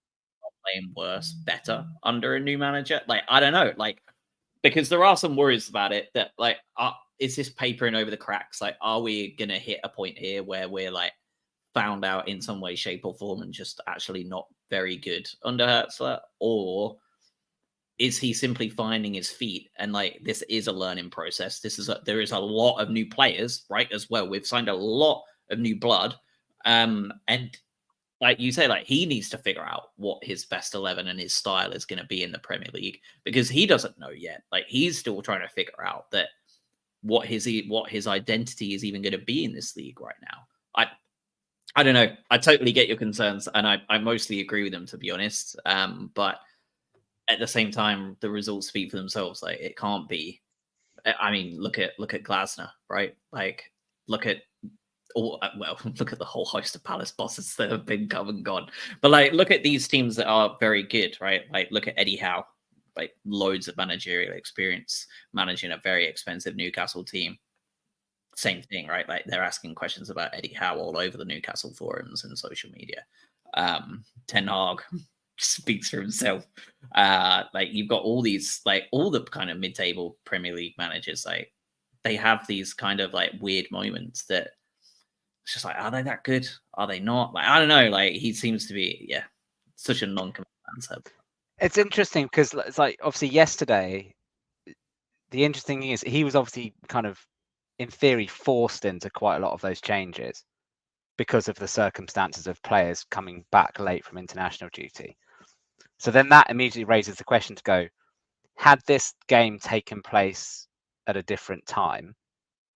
playing worse better under a new manager? I don't know, because there are some worries about it that is this papering over the cracks? Are we gonna hit a point here where we're found out in some way, shape, or form and just actually not very good under Hertzler? Or is he simply finding his feet? And this is a learning process. There is a lot of new players, right? As well, we've signed a lot of new blood, and you say, he needs to figure out what his best 11 and his style is going to be in the Premier League, because he doesn't know yet. He's still trying to figure out that what his identity is even going to be in this league right now. I don't know. I totally get your concerns, and I mostly agree with them, to be honest. But at the same time, the results speak for themselves. Like, it can't be. I mean, look at Glasner, right? Like, look at look at the whole host of Palace bosses that have been come and gone. But like, look at these teams that are very good, right? Like, look at Eddie Howe, like loads of managerial experience managing a very expensive Newcastle team. Same thing, right? Like, they're asking questions about Eddie Howe all over the Newcastle forums and social media. Ten Hag speaks for himself. Like, you've got all these, like, all the kind of mid-table Premier League managers, like, they have these kind of like weird moments that it's just like, are they that good? Are they not? Like, I don't know. Like, he seems to be, such a non-committal answer. It's interesting because it's like, obviously yesterday, the interesting thing is he was obviously kind of, in theory, forced into quite a lot of those changes because of the circumstances of players coming back late from international duty. So then that immediately raises the question to go, had this game taken place at a different time,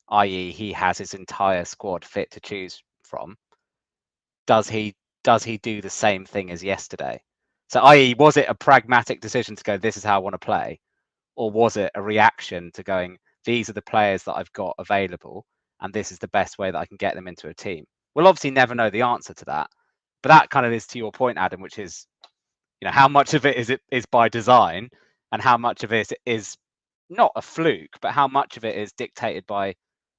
i.e. he has his entire squad fit to choose from, does he do the same thing as yesterday? So i.e. was it a pragmatic decision to go, this is how I want to play? Or was it a reaction to going, these are the players that I've got available, and this is the best way that I can get them into a team? We'll obviously never know the answer to that, but that kind of is to your point, Adam, which is, how much of it is by design, and how much of it is not a fluke, but how much of it is dictated by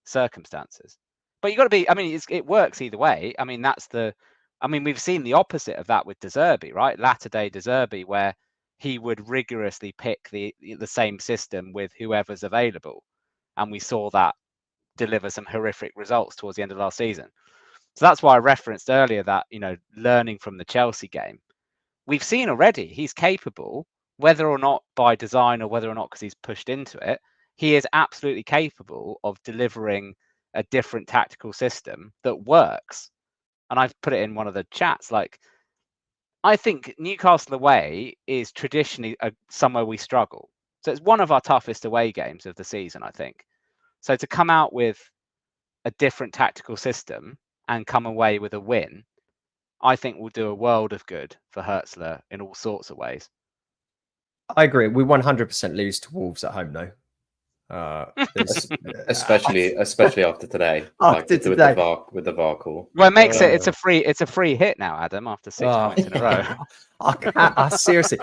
circumstances. But you got to be, I mean, it works either way. I mean, we've seen the opposite of that with De Zerbi, right? Latter day De Zerbi, where he would rigorously pick the same system with whoever's available. And we saw that deliver some horrific results towards the end of last season. So that's why I referenced earlier that, learning from the Chelsea game, we've seen already he's capable, whether or not by design or whether or not because he's pushed into it, he is absolutely capable of delivering a different tactical system that works. And I've put it in one of the chats, like, I think Newcastle away is traditionally somewhere we struggle. So it's one of our toughest away games of the season, I think. So to come out with a different tactical system and come away with a win, I think will do a world of good for Hertzler in all sorts of ways. I agree. We 100% lose to Wolves at home, though. Especially after today. After today. With the VAR call. Well, it makes it's a free hit now, Adam, after 6 points in a row. I seriously,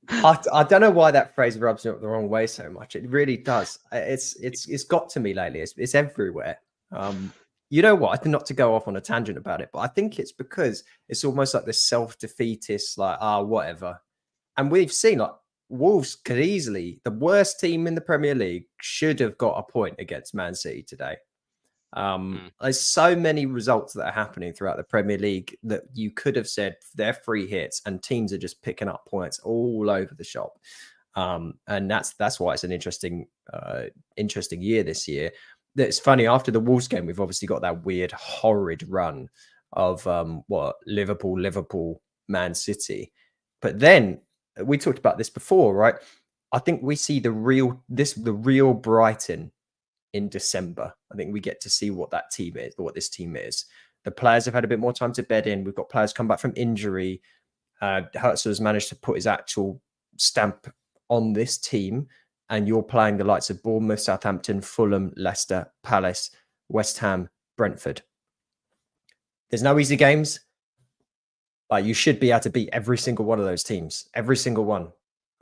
I don't know why that phrase rubs me up the wrong way so much. It really does. It's got to me lately. It's everywhere. You know what? I think not to go off on a tangent about it, but I think it's because it's almost like this self-defeatist, like, whatever. And we've seen, like, Wolves could easily, the worst team in the Premier League, should have got a point against Man City today. There's so many results that are happening throughout the Premier League that you could have said they're free hits, and teams are just picking up points all over the shop. And that's why it's an interesting year this year. It's funny, after the Wolves game, we've obviously got that weird, horrid run of Liverpool, Man City. But then we talked about this before, right? I think we see the real Brighton in December. I think we get to see what that team is, or what this team is. The players have had a bit more time to bed in. We've got players come back from injury. Hertzler has managed to put his actual stamp on this team. And you're playing the likes of Bournemouth, Southampton, Fulham, Leicester, Palace, West Ham, Brentford. There's no easy games, but you should be able to beat every single one of those teams, every single one.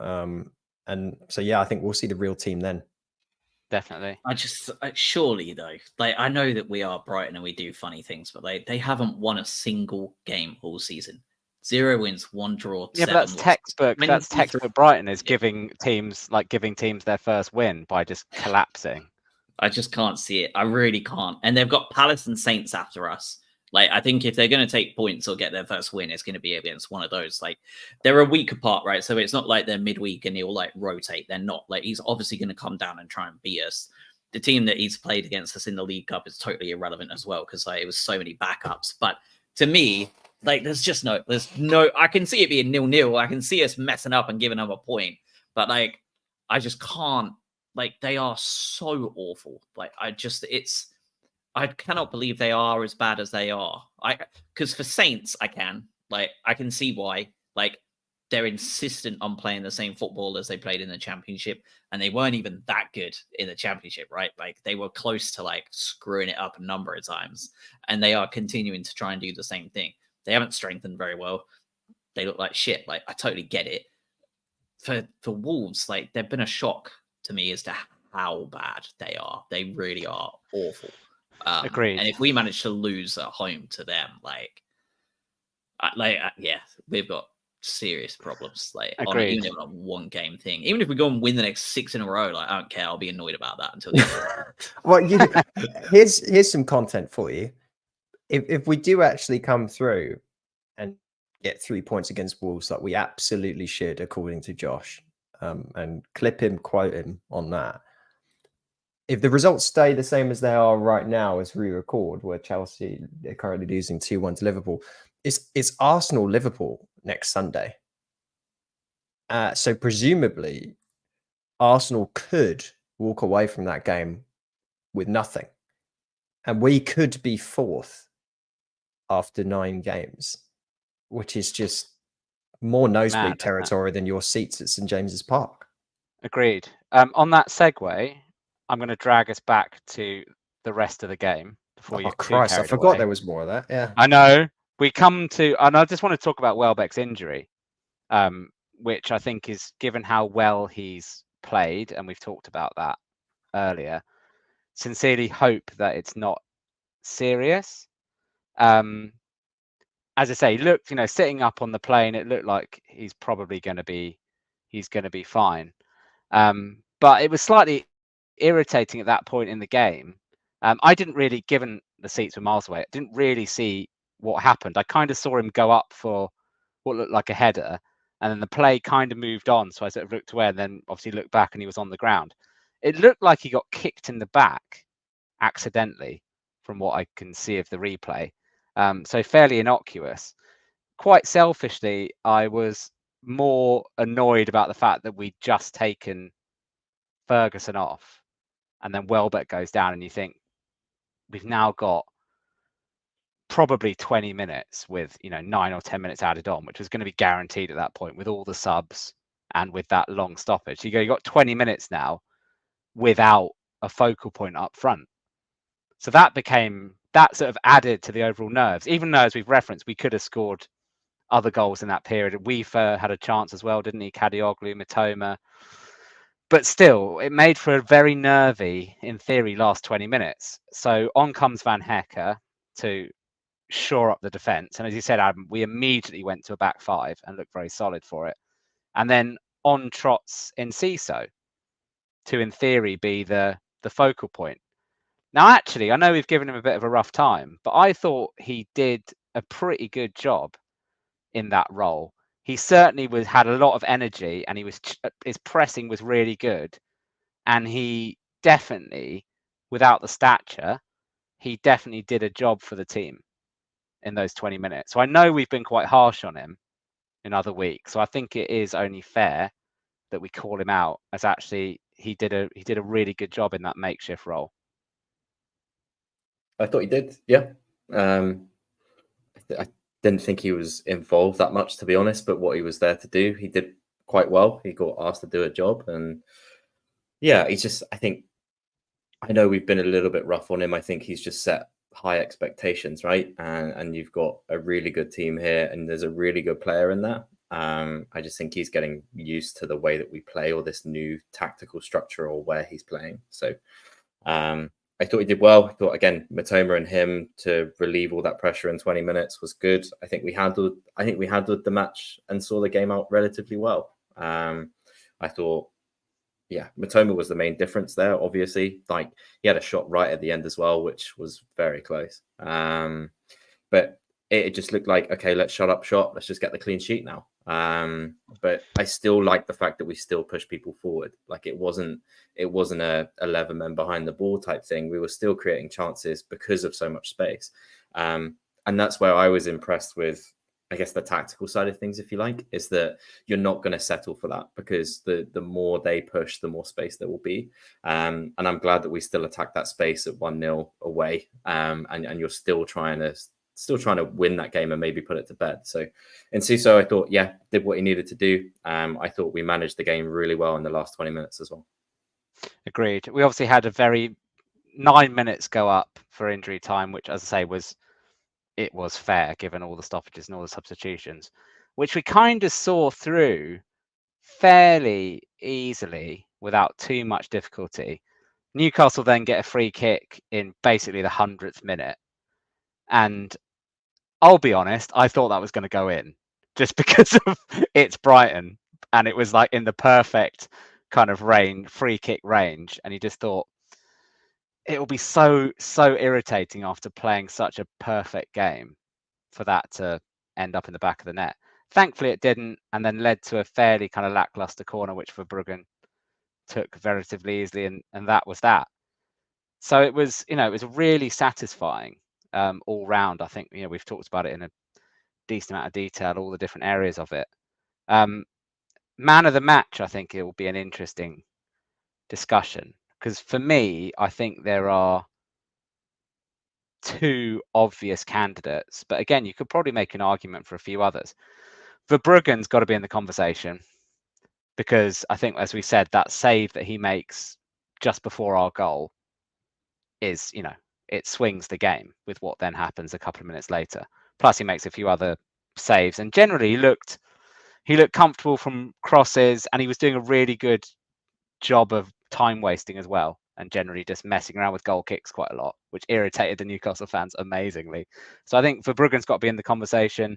And so, I think we'll see the real team then. Definitely. Surely though, like, I know that we are Brighton and we do funny things, but they haven't won a single game all season. 0 wins, 1 draw. Yeah, but that's textbook. That's textbook. Brighton is giving teams their first win by just collapsing. I just can't see it. I really can't. And they've got Palace and Saints after us. Like, I think if they're going to take points or get their first win, it's going to be against one of those. Like, they're a week apart, right? So it's not like they're midweek and he'll like rotate. They're not. Like, he's obviously going to come down and try and beat us. The team that he's played against us in the League Cup is totally irrelevant as well, because like, it was so many backups. But to me, like, there's no, I can see it being 0-0. I can see us messing up and giving them a point. But like, I just can't, like, they are so awful. Like, I cannot believe they are as bad as they are. Because for Saints, I can see why. Like, they're insistent on playing the same football as they played in the championship, and they weren't even that good in the championship, right? Like, they were close to like screwing it up a number of times, and they are continuing to try and do the same thing. They haven't strengthened very well. They look like shit. Like, I totally get it. For Wolves, like, they've been a shock to me as to how bad they are. They really are awful. Agreed. And if we manage to lose at home to them, yeah, we've got serious problems. Like, even on a one game thing, even if we go and win the next 6 in a row, like, I don't care. I'll be annoyed about that until the end. Well, here's some content for you. If we do actually come through and get 3 points against Wolves, like we absolutely should, according to Josh, and clip him, quote him on that. If the results stay the same as they are right now as we record, where Chelsea are currently losing 2-1 to Liverpool, it's Arsenal-Liverpool next Sunday. So presumably, Arsenal could walk away from that game with nothing. And we could be 4th after 9 games, which is just more nosebleed territory than your seats at St. James's Park. Agreed. On that segue, I'm going to drag us back to the rest of the game before you. Christ! I forgot there was more of that. Yeah, I know. We come to, and I just want to talk about Welbeck's injury, which I think is, given how well he's played, and we've talked about that earlier. Sincerely hope that it's not serious. As I say, look, sitting up on the plane, it looked like he's probably going to be fine. But it was slightly irritating at that point in the game. I didn't really, given the seats were miles away, I didn't really see what happened. I kind of saw him go up for what looked like a header, and then the play kind of moved on. So I sort of looked away and then obviously looked back and he was on the ground. It looked like he got kicked in the back accidentally from what I can see of the replay. So fairly innocuous. Quite selfishly, I was more annoyed about the fact that we'd just taken Ferguson off and then Welbeck goes down, and you think we've now got probably 20 minutes with 9 or 10 minutes added on, which was going to be guaranteed at that point with all the subs and with that long stoppage. You got 20 minutes now without a focal point up front. So that sort of added to the overall nerves, even though, as we've referenced, we could have scored other goals in that period. Weaver had a chance as well, didn't he? Kadioglu, Mitoma. But still, it made for a very nervy, in theory, last 20 minutes. So on comes Van Hecke to shore up the defence. And as you said, Adam, we immediately went to a back 5 and looked very solid for it. And then on trots Enciso to, in theory, be the focal point. Now, actually, I know we've given him a bit of a rough time, but I thought he did a pretty good job in that role. He certainly had a lot of energy, and his pressing was really good. And he definitely, without the stature, he definitely did a job for the team in those 20 minutes. So I know we've been quite harsh on him in other weeks. So I think it is only fair that we call him out, as actually he did a really good job in that makeshift role. I thought he did, yeah. I didn't think he was involved that much, to be honest, but what he was there to do, he did quite well. He got asked to do a job, and yeah, I know we've been a little bit rough on him. I think he's just set high expectations, right? And you've got a really good team here, and there's a really good player in there. I just think he's getting used to the way that we play, or this new tactical structure, or where he's playing. So I thought he did well. I thought, again, Mitoma and him to relieve all that pressure in 20 minutes was good. I think we handled the match and saw the game out relatively well. I thought, yeah, Mitoma was the main difference there, obviously. Like, he had a shot right at the end as well, which was very close. But it just looked like, okay, let's shut up shop. Let's just get the clean sheet now. But I still like the fact that we still push people forward. Like, it wasn't a 11 men behind the ball type thing. We were still creating chances because of so much space. And that's where I was impressed with I guess the tactical side of things, if you like, is that you're not going to settle for that, because the more they push, the more space there will be. And I'm glad that we still attack that space at 1-0 away. And you're still trying to win that game and maybe put it to bed. So in CISO, I thought, yeah, did what he needed to do. I thought we managed the game really well in the last 20 minutes as well. Agreed. We obviously had a very 9 minutes go up for injury time, which, as I say, was fair given all the stoppages and all the substitutions, which we kind of saw through fairly easily without too much difficulty. Newcastle then get a free kick in basically the 100th minute. And I'll be honest, I thought that was going to go in just because of it's Brighton. And it was like in the perfect kind of free kick range. And you just thought, it will be so irritating after playing such a perfect game for that to end up in the back of the net. Thankfully, it didn't, and then led to a fairly kind of lackluster corner, which Verbruggen took relatively easily, and that was that. So it was, it was really satisfying all round. I think, we've talked about it in a decent amount of detail, all the different areas of it. Man of the match, I think it will be an interesting discussion. Because for me, I think there are two obvious candidates. But again, you could probably make an argument for a few others. Verbruggen's got to be in the conversation because I think, as we said, that save that he makes just before our goal is, it swings the game with what then happens a couple of minutes later. Plus, he makes a few other saves. And generally, he looked comfortable from crosses, and he was doing a really good job of time wasting as well, and generally just messing around with goal kicks quite a lot, which irritated the Newcastle fans amazingly. So I think Verbruggen's got to be in the conversation,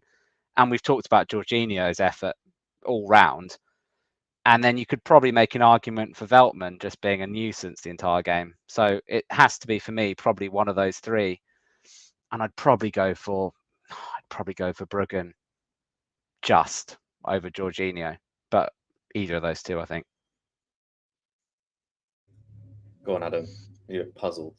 and we've talked about Jorginho's effort all round. And then you could probably make an argument for Veltman just being a nuisance the entire game. So it has to be, for me, probably one of those three. And I'd probably go for Verbruggen just over Jorginho, but either of those two, I think. Go on, Adam. You're puzzled.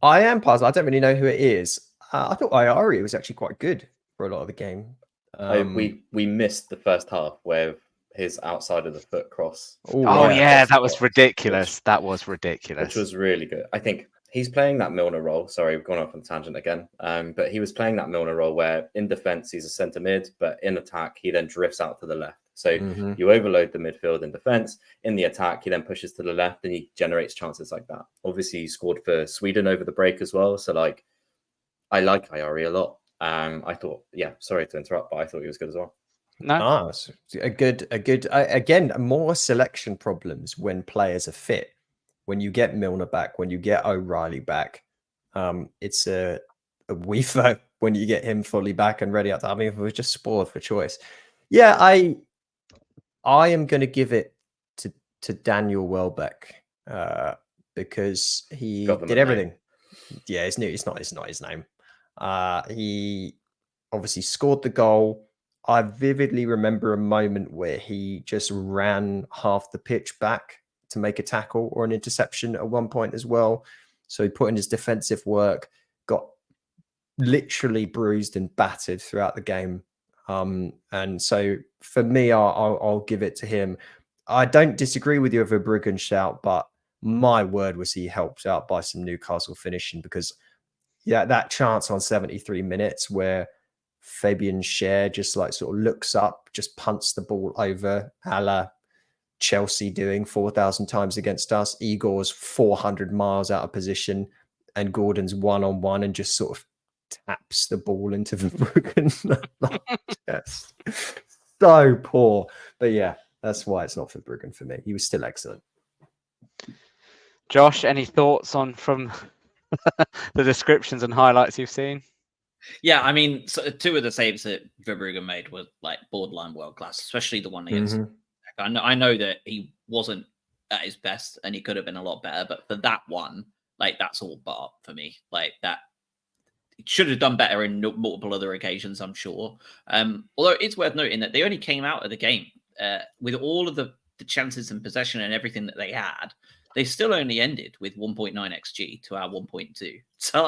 I am puzzled. I don't really know who it is. I thought Ayari was actually quite good for a lot of the game. We missed the first half where his outside of the foot cross. That was ridiculous. That was ridiculous. Which was really good. I think he's playing that Milner role. Sorry, we've gone off on a tangent again. But he was playing that Milner role where in defense he's a centre mid, but in attack he then drifts out to the left. So you overload the midfield in defense. In the attack, he then pushes to the left and he generates chances like that. Obviously, he scored for Sweden over the break as well. So, I like Ayari a lot. I thought, sorry to interrupt, but I thought he was good as well. No, it's a good. Again, more selection problems when players are fit. When you get Milner back, when you get O'Reilly back, it's a weefer when you get him fully back and ready. I mean, we're just spoiled for choice. Yeah, I am going to give it to Daniel Welbeck because he did everything. Name. Yeah, it's not his name. He obviously scored the goal. I vividly remember a moment where he just ran half the pitch back to make a tackle or an interception at one point as well. So he put in his defensive work, got literally bruised and battered throughout the game. And so for me, I'll give it to him. I don't disagree with your Verbruggen shout, but my word was he helped out by some Newcastle finishing because that chance on 73 minutes where Fabian Schär just sort of looks up, just punts the ball over, a la Chelsea doing 4,000 times against us. Igor's 400 miles out of position and Gordon's one-on-one and just sort of taps the ball into Verbruggen. Yes. So poor. But yeah, that's why it's not Verbruggen for me. He was still excellent. Josh, any thoughts from the descriptions and highlights you've seen? Yeah, I mean, two of the saves that Verbruggen made were borderline world class, especially the one against. I know that he wasn't at his best and he could have been a lot better, but for that one, that's all bar for me. That should have done better in multiple other occasions, I'm sure. Although it's worth noting that they only came out of the game with all of the chances and possession and everything that they had. They still only ended with 1.9 XG to our 1.2. So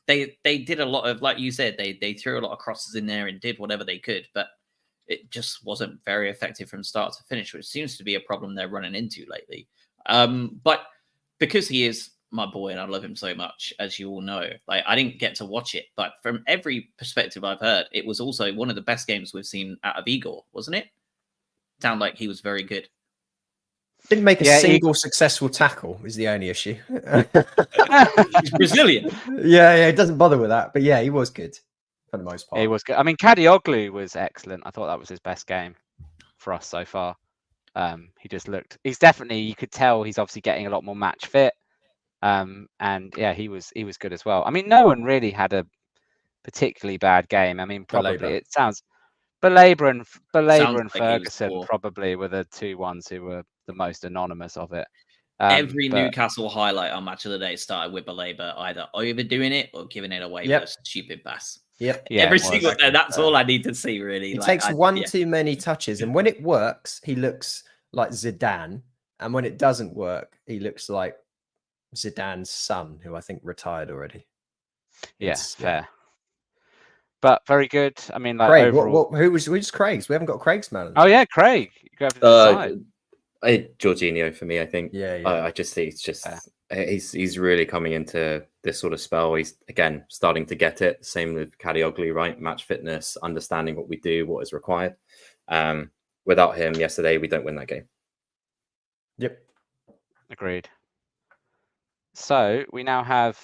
they did a lot of, like you said, they threw a lot of crosses in there and did whatever they could, but it just wasn't very effective from start to finish, which seems to be a problem they're running into lately. But because he is my boy and I love him so much, as you all know, like I didn't get to watch it, but from every perspective I've heard, it was also one of the best games we've seen out of Igor, wasn't it? Sound like he was very good. Didn't make a single successful tackle is the only issue. He's Brazilian. Yeah, it doesn't bother with that. But yeah, he was good for the most part. He was good. I mean, Kadioglu was excellent. I thought that was his best game for us so far. He just looked. He's definitely. You could tell he's obviously getting a lot more match fit. And yeah, he was good as well. I mean, no one really had a particularly bad game. I mean, probably it sounds. Belabor and Ferguson probably were the two ones who were the most anonymous of it. Every Newcastle highlight on Match of the Day started with Belabor either overdoing it or giving it away with a stupid pass. Yep. Yeah, every single day. That's all I need to see, really. He takes too many touches, and when it works, he looks like Zidane, and when it doesn't work, he looks like Zidane's son, who I think retired already. Yes, fair. But very good. I mean, like Craig, overall... who's Craig's? We haven't got Craig's man. Oh yeah, Craig. You go over to the side. Jorginho for me, I think. Yeah. I just think it's just he's really coming into this sort of spell. He's again starting to get it. Same with Kadioglu, right? Match fitness, understanding what we do, what is required. Without him, yesterday we don't win that game. Yep. Agreed. So we now have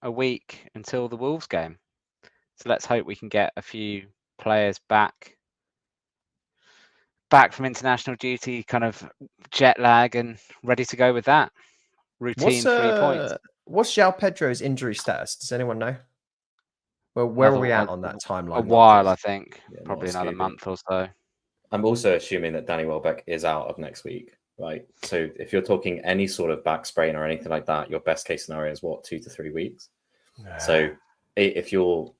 a week until the Wolves game. So let's hope we can get a few players back from international duty, kind of jet lag, and ready to go with that. Routine 3 points. What's João Pedro's injury status? Does anyone know? Well, where are we at on that timeline? A while, I think. Probably another month or so. I'm also assuming that Danny Welbeck is out of next week, right? So if you're talking any sort of back sprain or anything like that, your best case scenario is what, 2 to 3 weeks? So if you're,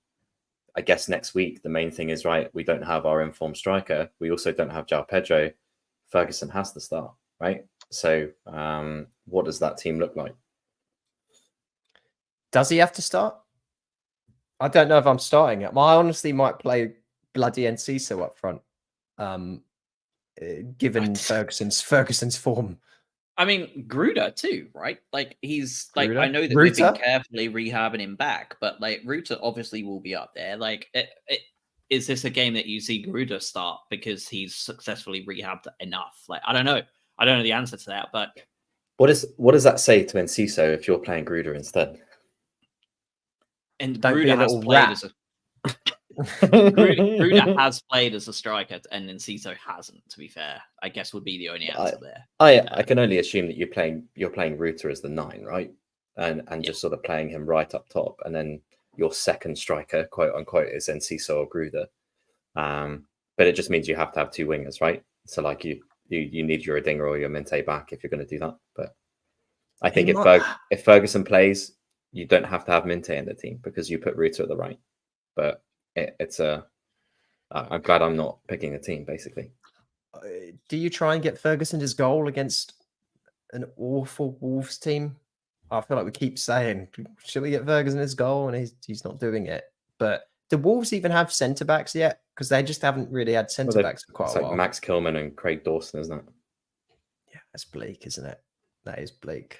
I guess next week, the main thing is, right, we don't have our informed striker. We also don't have João Pedro. Ferguson has to start, right? So what does that team look like? Does he have to start? I don't know if I'm starting it. I honestly might play bloody Enciso up front, given Ferguson's form. I mean, Gruder too, right? Like he's like, Rutter? I know that we've been carefully rehabbing him back, but like Rutter obviously will be up there. Like, is this a game that you see Gruder start because he's successfully rehabbed enough? Like, I don't know the answer to that, but what does that say to Enciso if you're playing Gruder instead? And Gruder has played as Gruder has played as a striker, and Enciso hasn't. To be fair, I guess would be the only answer there. I can only assume that you're playing Rutter as the 9, right? And just sort of playing him right up top, and then your second striker, quote unquote, is Enciso or Gruder. But it just means you have to have 2 wingers, right? So like you need your Adinger or your Minte back if you're going to do that. But I think if Ferguson plays, you don't have to have Minte in the team because you put Rutter at the right. But I'm glad I'm not picking a team, basically. Do you try and get Ferguson his goal against an awful Wolves team? I feel like we keep saying, should we get Ferguson his goal? And he's not doing it. But do Wolves even have centre-backs yet? Because they just haven't really had centre-backs for quite a while. Max Kilman and Craig Dawson, isn't it? Yeah, that's bleak, isn't it? That is bleak.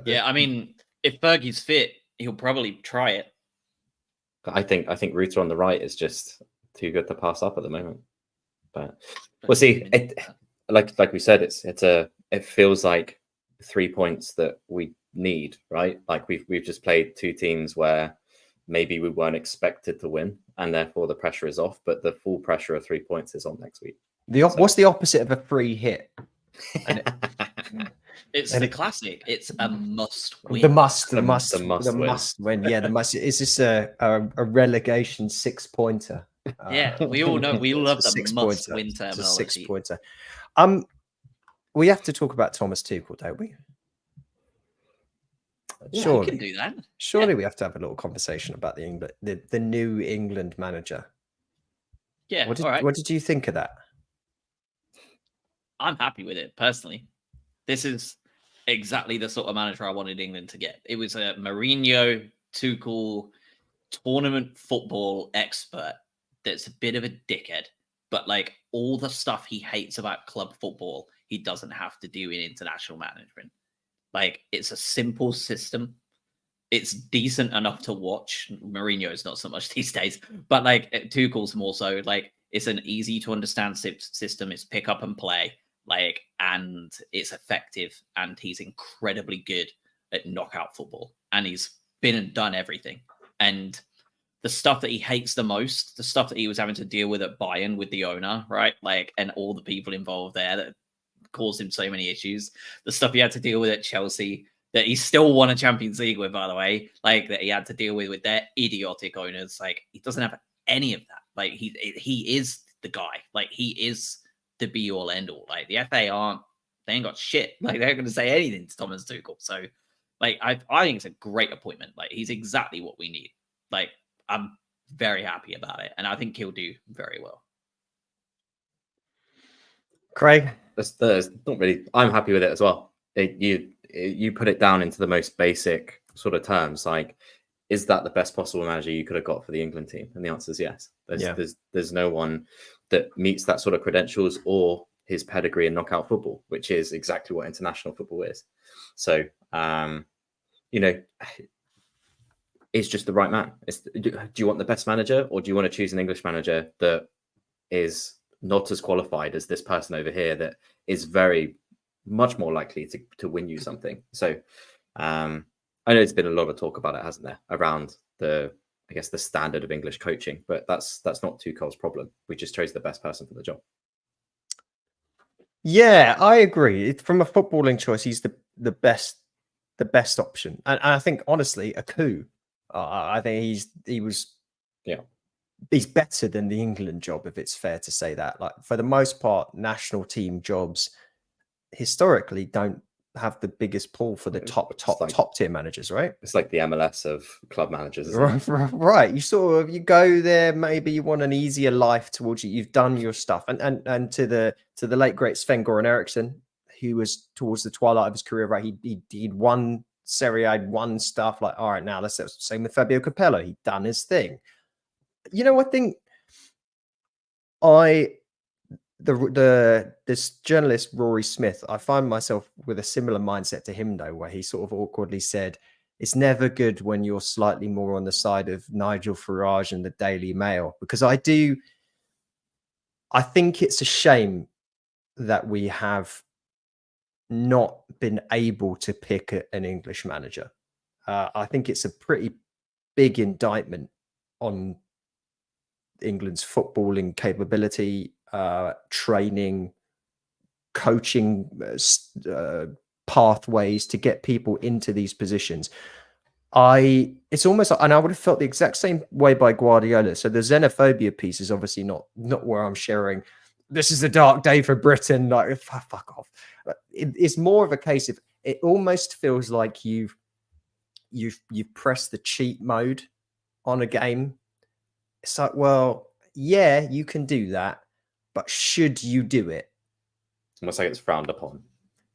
Yeah, I mean, if Fergie's fit, he'll probably try it. I think Rutter on the right is just too good to pass up at the moment. But we'll see. Like we said, it feels like 3 points that we need, right? Like we've just played 2 teams where maybe we weren't expected to win, and therefore the pressure is off. But the full pressure of 3 points is on next week. What's the opposite of a free hit? It's the classic. It's a must win. The must win. Yeah, the must. Is this a relegation 6-pointer? Yeah, we all know. We love the must win terminology. 6-pointer. We have to talk about Thomas Tuchel, don't we? Yeah, surely we can do that. Surely we have to have a little conversation about the new England manager. Yeah. What did you think of that? I'm happy with it personally. This is exactly the sort of manager I wanted England to get. It was a Mourinho, Tuchel, tournament football expert that's a bit of a dickhead, but like all the stuff he hates about club football, he doesn't have to do in international management. Like, it's a simple system. It's decent enough to watch. Mourinho is not so much these days, but like Tuchel's more so. Like, it's an easy to understand system. It's pick up and play, like, and it's effective. And he's incredibly good at knockout football. And he's been and done everything. And the stuff that he hates the most, the stuff that he was having to deal with at Bayern with the owner, right? Like, and all the people involved there that caused him so many issues. The stuff he had to deal with at Chelsea, that he still won a Champions League with, by the way, like that he had to deal with their idiotic owners. Like, he doesn't have any of that. Like, he is the guy. Like, he is the be all end all. Like, the FA they ain't got shit. Like, they're going to say anything to Thomas Tuchel. So, like, I think it's a great appointment. Like, he's exactly what we need. Like, I'm very happy about it, and I think he'll do very well. Craig, That's not really. I'm happy with it as well. You put it down into the most basic sort of terms. Like, is that the best possible manager you could have got for the England team? And the answer is yes. There's no one that meets that sort of credentials or his pedigree in knockout football, which is exactly what international football is. So, it's just the right man. Do you want the best manager, or do you want to choose an English manager that is not as qualified as this person over here that is very much more likely to win you something? So I know there's been a lot of talk about it, hasn't there, around the standard of English coaching, but that's not Tuchel's problem. We just chose the best person for the job. Yeah, I agree. From a footballing choice, he's the best option, and I think honestly, a coup. I think he's better than the England job, if it's fair to say that. Like, for the most part, national team jobs historically don't have the biggest pull for the top tier managers, right? It's like the MLS of club managers, isn't it? Right. You go there, maybe you want an easier life towards you. You've done your stuff, and to the late great Sven-Goran Eriksson, who was towards the twilight of his career, right? He'd won Serie A, won stuff. Like, all right, now let's same with Fabio Capello. He'd done his thing. I think this journalist Rory Smith, I find myself with a similar mindset to him, though, where he sort of awkwardly said, it's never good when you're slightly more on the side of Nigel Farage and the Daily Mail, because I think it's a shame that we have not been able to pick an English manager. I think it's a pretty big indictment on England's footballing capability, training, coaching pathways to get people into these positions. It's almost, and I would have felt the exact same way by Guardiola. So the xenophobia piece is obviously not where I'm sharing, this is a dark day for Britain, like, fuck off. It's more of a case of, it almost feels like you've pressed the cheat mode on a game. It's like, well, yeah, you can do that, but should you do it? It's almost like it's frowned upon.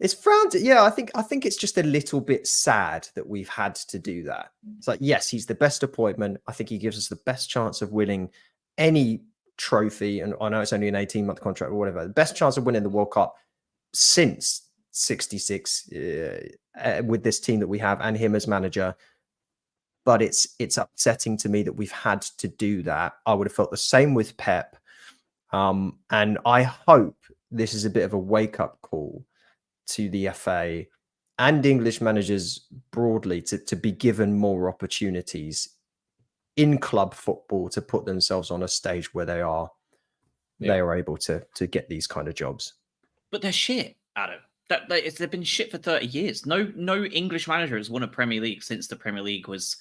It's frowned. Yeah, I think it's just a little bit sad that we've had to do that. It's like, yes, he's the best appointment. I think he gives us the best chance of winning any trophy, and I know it's only an 18-month contract or whatever. The best chance of winning the World Cup since '66 with this team that we have and him as manager. But it's upsetting to me that we've had to do that. I would have felt the same with Pep, and I hope this is a bit of a wake-up call to the FA and English managers broadly to be given more opportunities in club football to put themselves on a stage where they are able to get these kind of jobs. But they're shit, Adam. They've been shit for 30 years. No English manager has won a Premier League since the Premier League was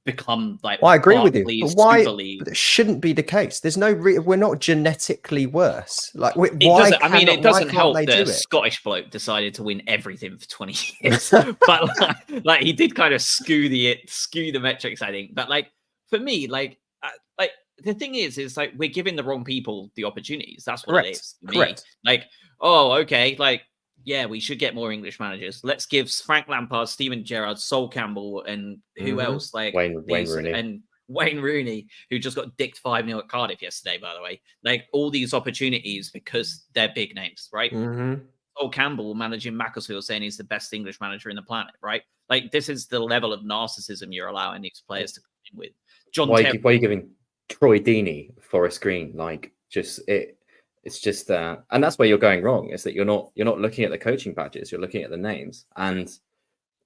become like. Well, I agree with you, but why? But it shouldn't be the case. There's no. We're not genetically worse. Like, why? It doesn't help that a Scottish bloke decided to win everything for 20 years, but like he did kind of skew the metrics, I think. But like for me, like the thing is like we're giving the wrong people the opportunities. That's what it is. For me. Like, oh, okay, like yeah, we should get more English managers. Let's give Frank Lampard, Steven Gerrard, Sol Campbell, and who else? Like Wayne Rooney. And Wayne Rooney, who just got dicked 5-0 at Cardiff yesterday, by the way. Like all these opportunities because they're big names, right? Sol Campbell managing Macclesfield saying he's the best English manager in the planet, right? Like this is the level of narcissism you're allowing these players to come in with. Why are you giving Troy Deeney Forest Green? Like it's just and that's where you're going wrong, is that you're not looking at the coaching badges, you're looking at the names. And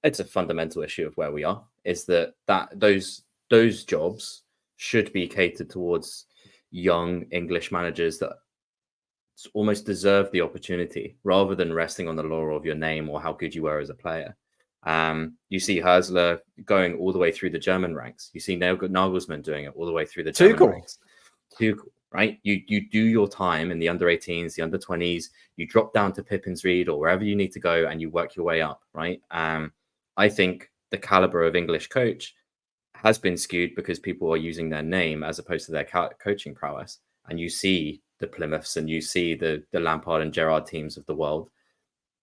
it's a fundamental issue of where we are, is that those jobs should be catered towards young English managers that almost deserve the opportunity, rather than resting on the laurel of your name or how good you were as a player. You see Hösler going all the way through the German ranks. You see Nagelsmann doing it all the way through the German ranks. Tuchel, right? You do your time in the under 18s, the under 20s. You drop down to Pippins Reed or wherever you need to go, and you work your way up, right? I think the caliber of English coach has been skewed because people are using their name as opposed to their coaching prowess. And you see the Plymouths and you see the Lampard and Gerrard teams of the world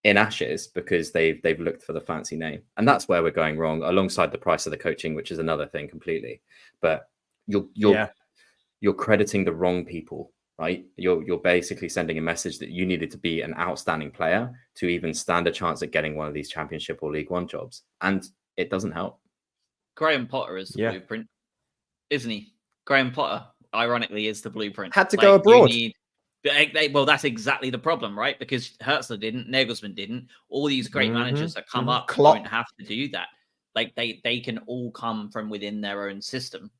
in ashes because they've looked for the fancy name. And that's where we're going wrong, alongside the price of the coaching, which is another thing completely. But you're crediting the wrong people, right? You're basically sending a message that you needed to be an outstanding player to even stand a chance at getting one of these Championship or League One jobs. And it doesn't help. Graham Potter is the blueprint, isn't he? Graham Potter, ironically, is the blueprint. Had to go abroad. Well, that's exactly the problem, right? Because Hertzler didn't, Nagelsmann didn't. All these great managers that come up don't have to do that. Like they can all come from within their own system.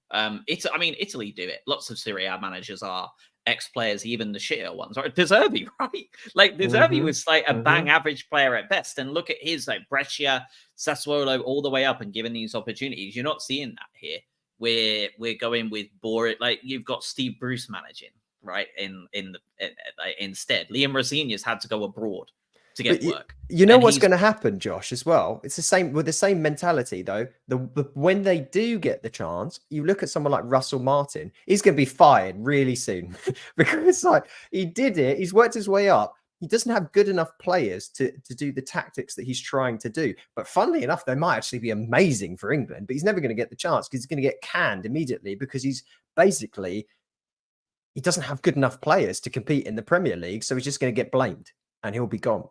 Italy do it. Lots of Serie A managers are ex-players, even the shitter ones. Right? De Zerbi, right? Like De Zerbi was like a bang average player at best. And look at his like Brescia, Sassuolo, all the way up and given these opportunities. You're not seeing that here. We're going with boring. Like you've got Steve Bruce managing, right? Instead, Liam Rosenior's had to go abroad to get work. You know what's going to happen, Josh, as well? It's the same with the same mentality, though. When they do get the chance, you look at someone like Russell Martin, he's going to be fired really soon because like he did it. He's worked his way up. He doesn't have good enough players to do the tactics that he's trying to do. But funnily enough, they might actually be amazing for England, but he's never going to get the chance because he's going to get canned immediately because he doesn't have good enough players to compete in the Premier League. So he's just going to get blamed and he'll be gone.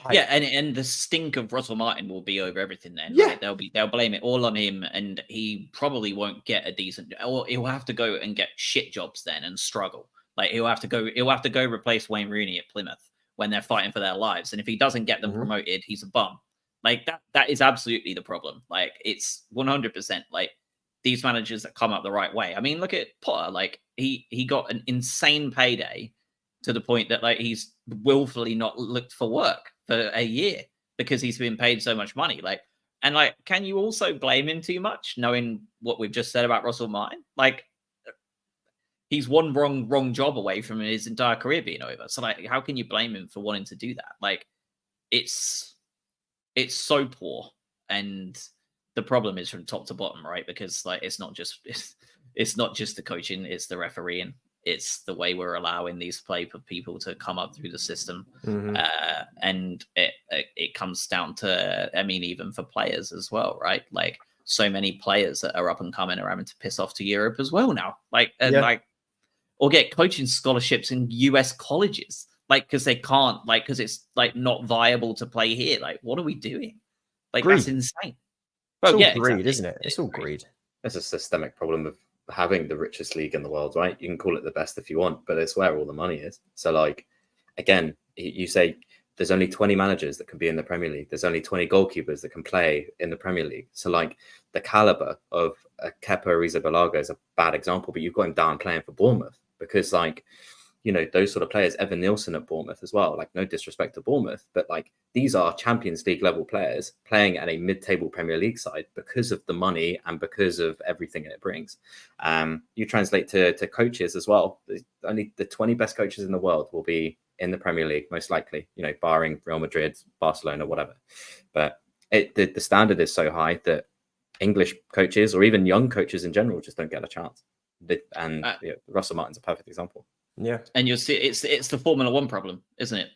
And the stink of Russell Martin will be over everything then. Yeah. Right? They'll blame it all on him, and he probably won't get a decent, or he'll have to go and get shit jobs then and struggle. Like he'll have to go replace Wayne Rooney at Plymouth when they're fighting for their lives. And if he doesn't get them promoted, he's a bum. Like that is absolutely the problem. Like it's 100% like these managers that come up the right way. I mean, look at Potter. Like he got an insane payday to the point that like he's willfully not looked for work for a year because he's been paid so much money. Like, and like, can you also blame him too much knowing what we've just said about Russell Martin? Like he's one wrong job away from his entire career being over. So like, how can you blame him for wanting to do that? Like it's so poor. And the problem is from top to bottom, right? Because like, it's not just the coaching, it's the refereeing. It's the way we're allowing these people to come up through the system. And it comes down to, I mean, even for players as well, right? Like so many players that are up and coming are having to piss off to Europe as well now. Or get coaching scholarships in US colleges, like, because they can't, like, because it's like not viable to play here. Like, what are we doing? Like, greed. That's insane. It's all greed, exactly. Isn't it? It's all greed. It's a systemic problem of having the richest league in the world, right? You can call it the best if you want, but it's where all the money is. So like, again, you say there's only 20 managers that can be in the Premier League. There's only 20 goalkeepers that can play in the Premier League. So like the caliber of Kepa Arrizabalaga is a bad example, but you've got him down playing for Bournemouth because like, you know, those sort of players, Evan Nielsen at Bournemouth as well, like no disrespect to Bournemouth, but like these are Champions League level players playing at a mid-table Premier League side because of the money and because of everything it brings. You translate to coaches as well. Only the 20 best coaches in the world will be in the Premier League, most likely, you know, barring Real Madrid, Barcelona, whatever. But the standard is so high that English coaches or even young coaches in general just don't get a chance. Russell Martin's a perfect example. Yeah, and you'll see it's the Formula One problem, isn't it?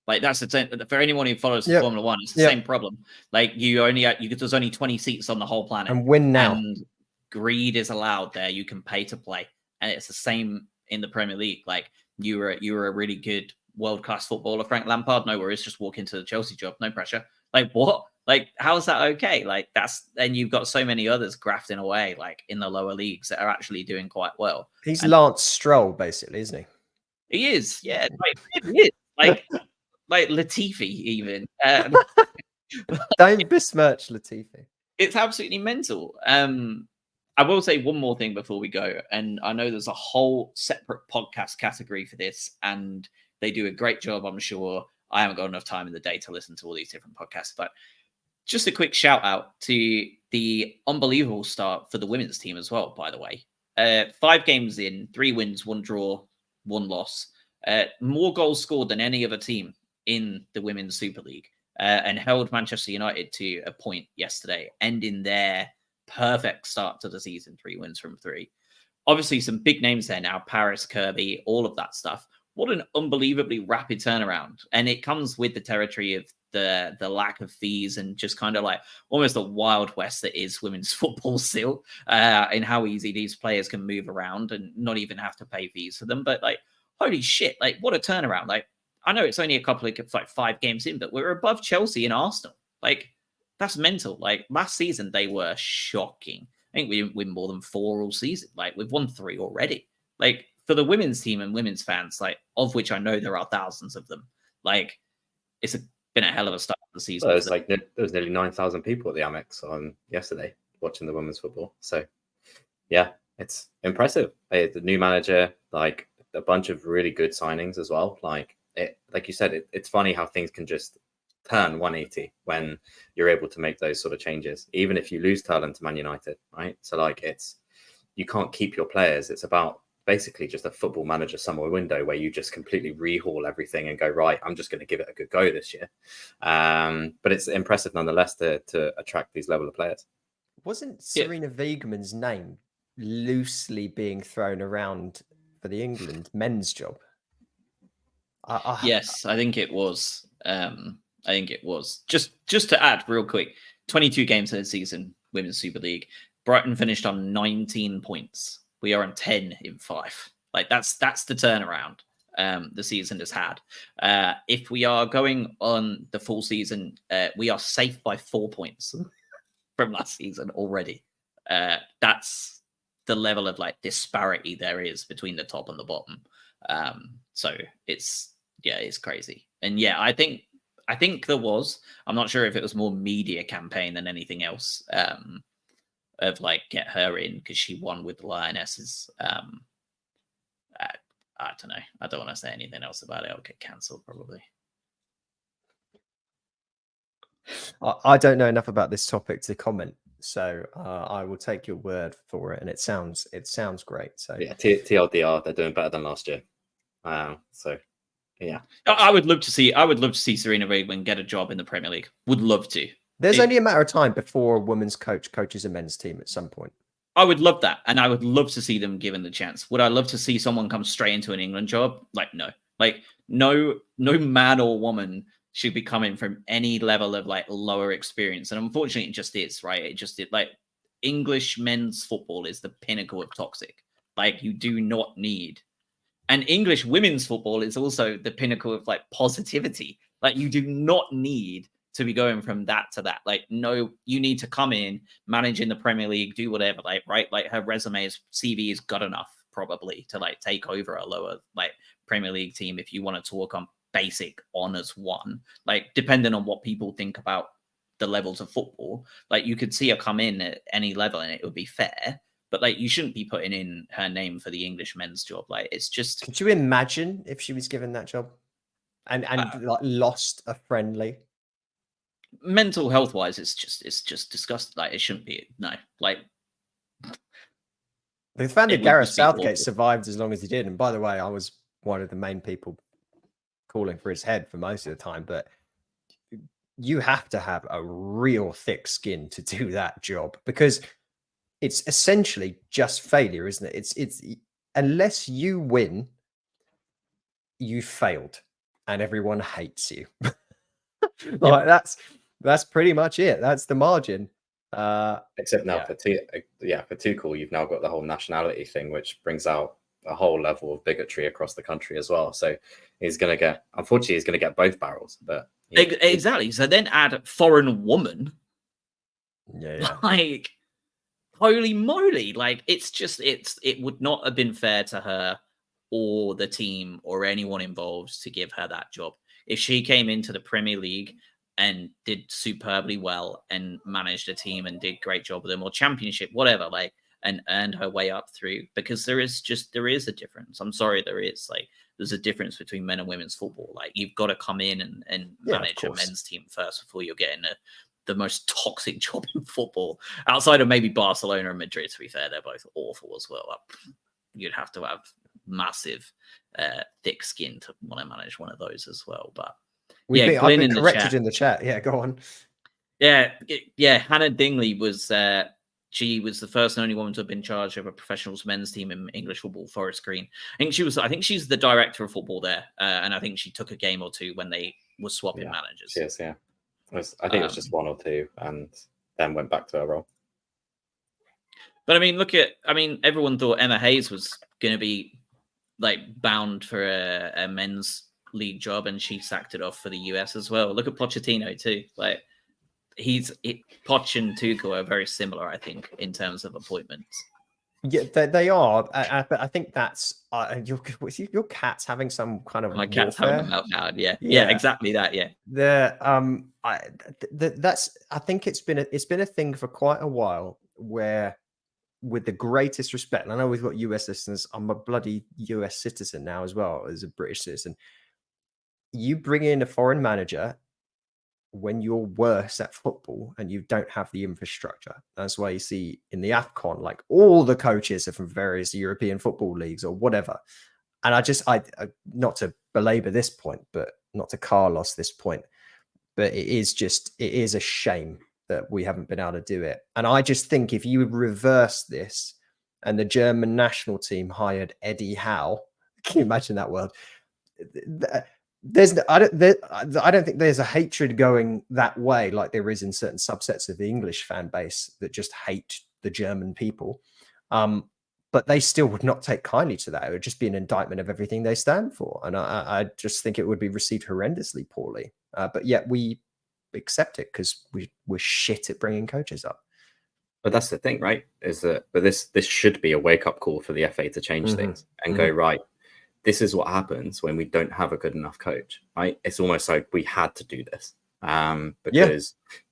Like that's the thing. For anyone who follows Yep. Formula One, it's the Yep. same problem. Like there's only 20 seats on the whole planet, And win now. and greed is allowed there. You can pay to play, and it's the same in the Premier League. Like you were a really good world class footballer, Frank Lampard. No worries, just walk into the Chelsea job, no pressure. Like what? Like how is that okay? Like then you've got so many others grafting away, like in the lower leagues that are actually doing quite well. He's Lance Stroll, basically, isn't he? He is, yeah. Like, he is. Like Latifi, even. Don't besmirch Latifi. It's absolutely mental. I will say one more thing before we go, and I know there's a whole separate podcast category for this, and they do a great job, I'm sure. I haven't got enough time in the day to listen to all these different podcasts, but just a quick shout out to the unbelievable start for the women's team as well, by the way. 5 games in, 3 wins, 1 draw, 1 loss. More goals scored than any other team in the Women's Super League, and held Manchester United to a point yesterday, ending their perfect start to the season, 3 wins from 3. Obviously, some big names there now, Paris, Kirby, all of that stuff. What an unbelievably rapid turnaround. And it comes with the territory of the lack of fees and just kind of like almost the Wild West that is women's football still, and how easy these players can move around and not even have to pay fees for them. But like, holy shit, like what a turnaround. Like, I know it's only a couple of like 5 games in, but we're above Chelsea and Arsenal. Like, that's mental. Like last season, they were shocking. I think we didn't win more than 4 all season. Like we've won 3 already. Like for the women's team and women's fans, like of which I know there are thousands of them. Like it's been a hell of a start of the season. Well, there was nearly 9,000 people at the Amex on yesterday watching the women's football. So yeah, it's impressive. The new manager, like a bunch of really good signings as well. Like you said, it's funny how things can just turn 180 when you're able to make those sort of changes, even if you lose talent to Man United, right? So like you can't keep your players. It's about basically just a football manager summer window where you just completely rehaul everything and go, right, I'm just going to give it a good go this year. But it's impressive nonetheless to attract these level of players. Wasn't Serena Wiegman's name loosely being thrown around for the England men's job? Yes, I think it was. I think it was. Just to add real quick, 22 games in the season, Women's Super League. Brighton finished on 19 points. We are on 10 in 5. Like that's the turnaround the season has had. If we are going on the full season, we are safe by 4 points from last season already. That's the level of like disparity there is between the top and the bottom. So it's crazy. And yeah, I think there was, I'm not sure if it was more media campaign than anything else, of like get her in because she won with the Lionesses. I don't know. I don't want to say anything else about it. I'll get cancelled probably. I don't know enough about this topic to comment, so I will take your word for it. And it sounds great. So yeah, TLDR, they're doing better than last year. So yeah, I would love to see Serena Wiegman get a job in the Premier League. Would love to. There's only a matter of time before a women's coach coaches a men's team at some point. I would love that. And I would love to see them given the chance. Would I love to see someone come straight into an England job? Like, no. Like, no man or woman should be coming from any level of like lower experience. And unfortunately, it just is, right? Like English men's football is the pinnacle of toxic. Like, you do not need. And English women's football is also the pinnacle of like positivity. Like, you do not need to be going from that to that. Like, no, you need to come in, manage in the Premier League, do whatever, like, right? Like, her CV is good enough probably to like take over a lower like Premier League team if you want to talk on basic honors 1. Like, depending on what people think about the levels of football, like you could see her come in at any level and it would be fair. But like, you shouldn't be putting in her name for the English men's job. Like, it's just. Could you imagine if she was given that job and like lost a friendly? Mental health wise, it's just disgusting. Like, it shouldn't be. No, like. The fact that Gareth Southgate survived as long as he did, and by the way, I was one of the main people calling for his head for most of the time, but you have to have a real thick skin to do that job because it's essentially just failure, isn't it? It's unless you win, you failed. and everyone hates you. Like that's pretty much it. That's the margin. Except now yeah. for Tuchel, you've now got the whole nationality thing, which brings out a whole level of bigotry across the country as well. So unfortunately, he's going to get both barrels. But exactly. So then add foreign woman. Yeah. Like, holy moly! Like, it would not have been fair to her or the team or anyone involved to give her that job. If she came into the Premier League and did superbly well and managed a team and did great job with them, or Championship, whatever, like, and earned her way up through, because there is a difference. I'm sorry, there's a difference between men and women's football. Like, you've got to come in and manage a men's team first before you're getting the most toxic job in football, outside of maybe Barcelona and Madrid. To be fair, they're both awful as well. You'd have to have massive thick skin to want to manage one of those as well. But I've been corrected in the chat. Yeah, go on. Yeah. Hannah Dingley was she was the first and only woman to have been charged of a professional men's team in English football, Forest Green. I think she's the director of football there, and I think she took a game or two when they were swapping managers. Yes, yeah. I think it was just one or two, and then went back to her role. But everyone thought Emma Hayes was going to be like bound for a men's league job, and she sacked it off for the US as well. Look at Pochettino too. Like, Poch and Tuchel are very similar, I think, in terms of appointments. Yeah, they are. But I think that's your cat's having some kind of my cat's having a meltdown. Yeah, exactly that. Yeah, I think it's been a thing for quite a while where, with the greatest respect, and I know we've got US listeners, I'm a bloody US citizen now as well as a British citizen. You bring in a foreign manager when you're worse at football and you don't have the infrastructure. That's why you see in the AFCON, like, all the coaches are from various European football leagues or whatever. And I not to belabor this point, but not to Carlos this point, but it is a shame that we haven't been able to do it. And I just think if you would reverse this and the German national team hired Eddie Howe, can you imagine that world? I don't think there's a hatred going that way like there is in certain subsets of the English fan base that just hate the German people. But they still would not take kindly to that. It would just be an indictment of everything they stand for. And I just think it would be received horrendously poorly. But yet we accept it because we're shit at bringing coaches up. But that's the thing, right? This should be a wake-up call for the FA to change things and go, right, this is what happens when we don't have a good enough coach, right? It's almost like we had to do this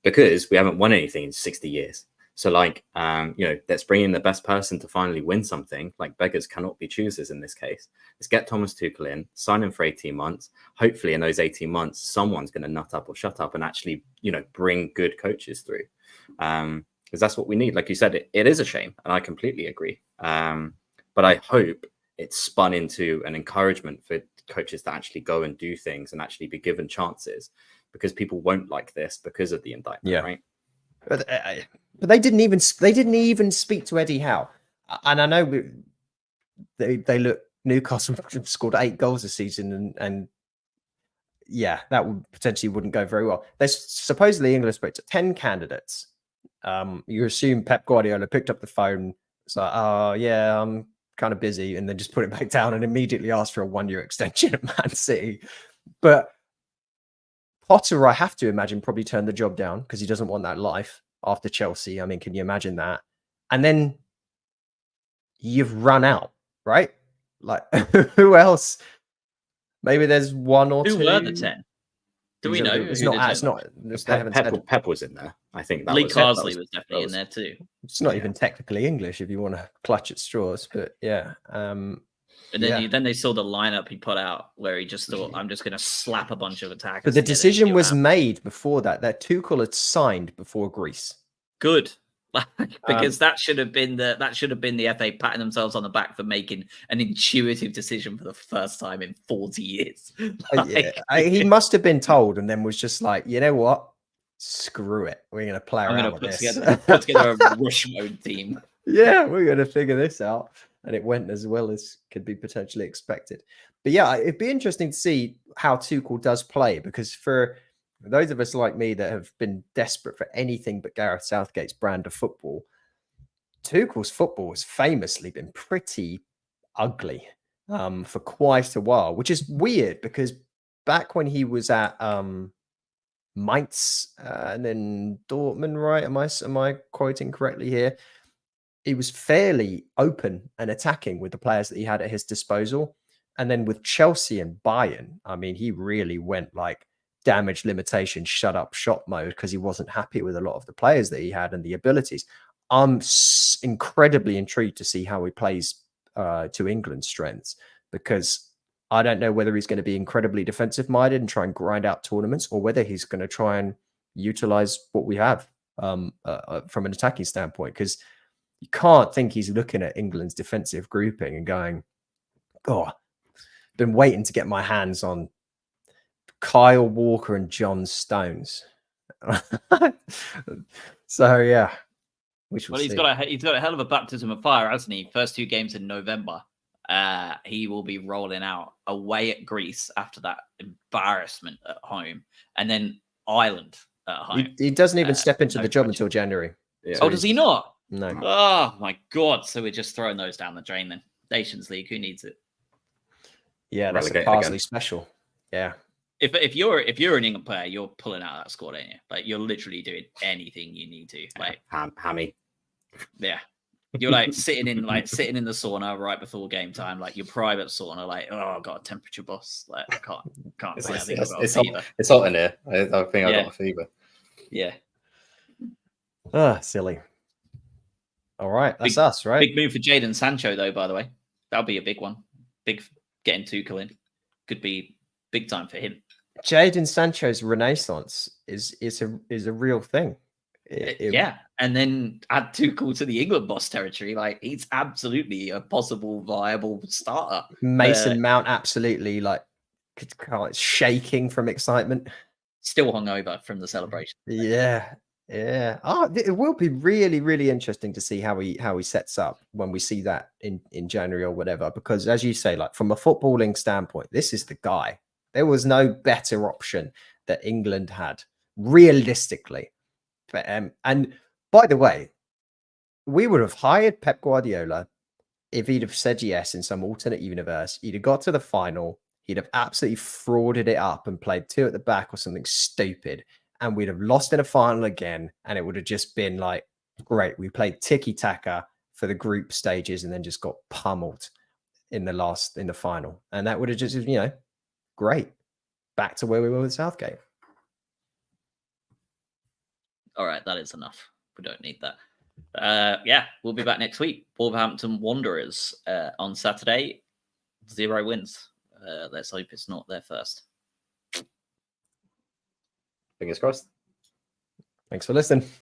because we haven't won anything in 60 years. So let's bring in the best person to finally win something. Like, beggars cannot be choosers in this case. Let's get Thomas Tuchel in, sign him for 18 months. Hopefully in those 18 months, someone's going to nut up or shut up and actually, bring good coaches through. Because that's what we need. Like you said, it is a shame. And I completely agree. But I hope it's spun into an encouragement for coaches to actually go and do things and actually be given chances, because people won't like this because of the indictment, right? But they didn't even speak to Eddie Howe. And I know they look, Newcastle scored 8 goals this season, and that would potentially wouldn't go very well. There's supposedly English spoke to 10 candidates. You assume Pep Guardiola picked up the phone. It's like, oh yeah, I'm kind of busy, and then just put it back down and immediately asked for a 1-year extension at Man City. But Potter, I have to imagine, probably turned the job down because he doesn't want that life after Chelsea. I mean, can you imagine that? And then you've run out, right? Like, who else? Maybe there's one or two. Who were the 10? Do we know? It's not. Pep was in there. I think that Lee Carsley was definitely in there too. It's not even technically English if you want to clutch at straws, but yeah. And then they saw the lineup he put out where he just thought, I'm just going to slap a bunch of attackers. But the decision was made before that Tuchel had signed before Greece. Good. Because that should have been the FA patting themselves on the back for making an intuitive decision for the first time in 40 years. He must have been told and then was just like, you know what? screw it, we're going to play I'm around going with to this. put together a rush mode team. Yeah, we're going to figure this out. And it went as well as could be potentially expected. But yeah, it'd be interesting to see how Tuchel does play, because for those of us like me that have been desperate for anything but Gareth Southgate's brand of football, Tuchel's football has famously been pretty ugly for quite a while, which is weird because back when he was at Mainz and then Dortmund, right? Am I quoting correctly here? He was fairly open and attacking with the players that he had at his disposal. And then with Chelsea and Bayern, I mean, he really went like damage limitation, shut up shop mode, because he wasn't happy with a lot of the players that he had and the abilities. I'm incredibly intrigued to see how he plays to England's strengths, because I don't know whether he's going to be incredibly defensive minded and try and grind out tournaments, or whether he's going to try and utilize what we have from an attacking standpoint, because you can't think he's looking at England's defensive grouping and going, "Oh, been waiting to get my hands on Kyle Walker and John Stones." So yeah, we shall see. He's got a hell of a baptism of fire, hasn't he? First 2 games in November. He will be rolling out away at Greece after that embarrassment at home, and then Ireland at home. He doesn't even step into the job until January. Yeah. Oh, does he not? No. Oh my God! So we're just throwing those down the drain then. Nations League, who needs it? Yeah, that's a Relegated Parsley again. special. Yeah. If you're an England player, you're pulling out that squad, ain't you? Like you're literally doing anything you need to. Like Hammy. yeah, you're like sitting in the sauna right before game time, like your private sauna. Like I've got a temperature bus. Like I can't say I think I've got a fever. It's hot in here. I think I Yeah. got a fever. Yeah, Silly. All right, that's us, right? big move for Jadon Sancho though. By the way, that'll be a big one. Big getting Tuchel in could be big time for him. Jadon Sancho's renaissance is a real thing. Yeah, and then add Tuchel to the England boss territory. Like he's absolutely a possible viable starter. Mason Mount absolutely like shaking from excitement. Still hungover from the celebration. Yeah. Oh, it will be really, really interesting to see how he sets up when we see that in January or whatever. Because as you say, like from a footballing standpoint, this is the guy. There was no better option that England had realistically. But, and by the way, we would have hired Pep Guardiola if he'd have said yes in some alternate universe. He'd have got to the final. He'd have absolutely frauded it up and played 2 at the back or something stupid. And we'd have lost in a final again. And it would have just been like, great. We played tiki-taka for the group stages and then just got pummeled in the final. And that would have just, great. Back to where we were with Southgate. All right, that is enough. We don't need that. Yeah, we'll be back next week. Wolverhampton Wanderers on Saturday. 0 wins. Let's hope it's not their first. Fingers crossed. Thanks for listening.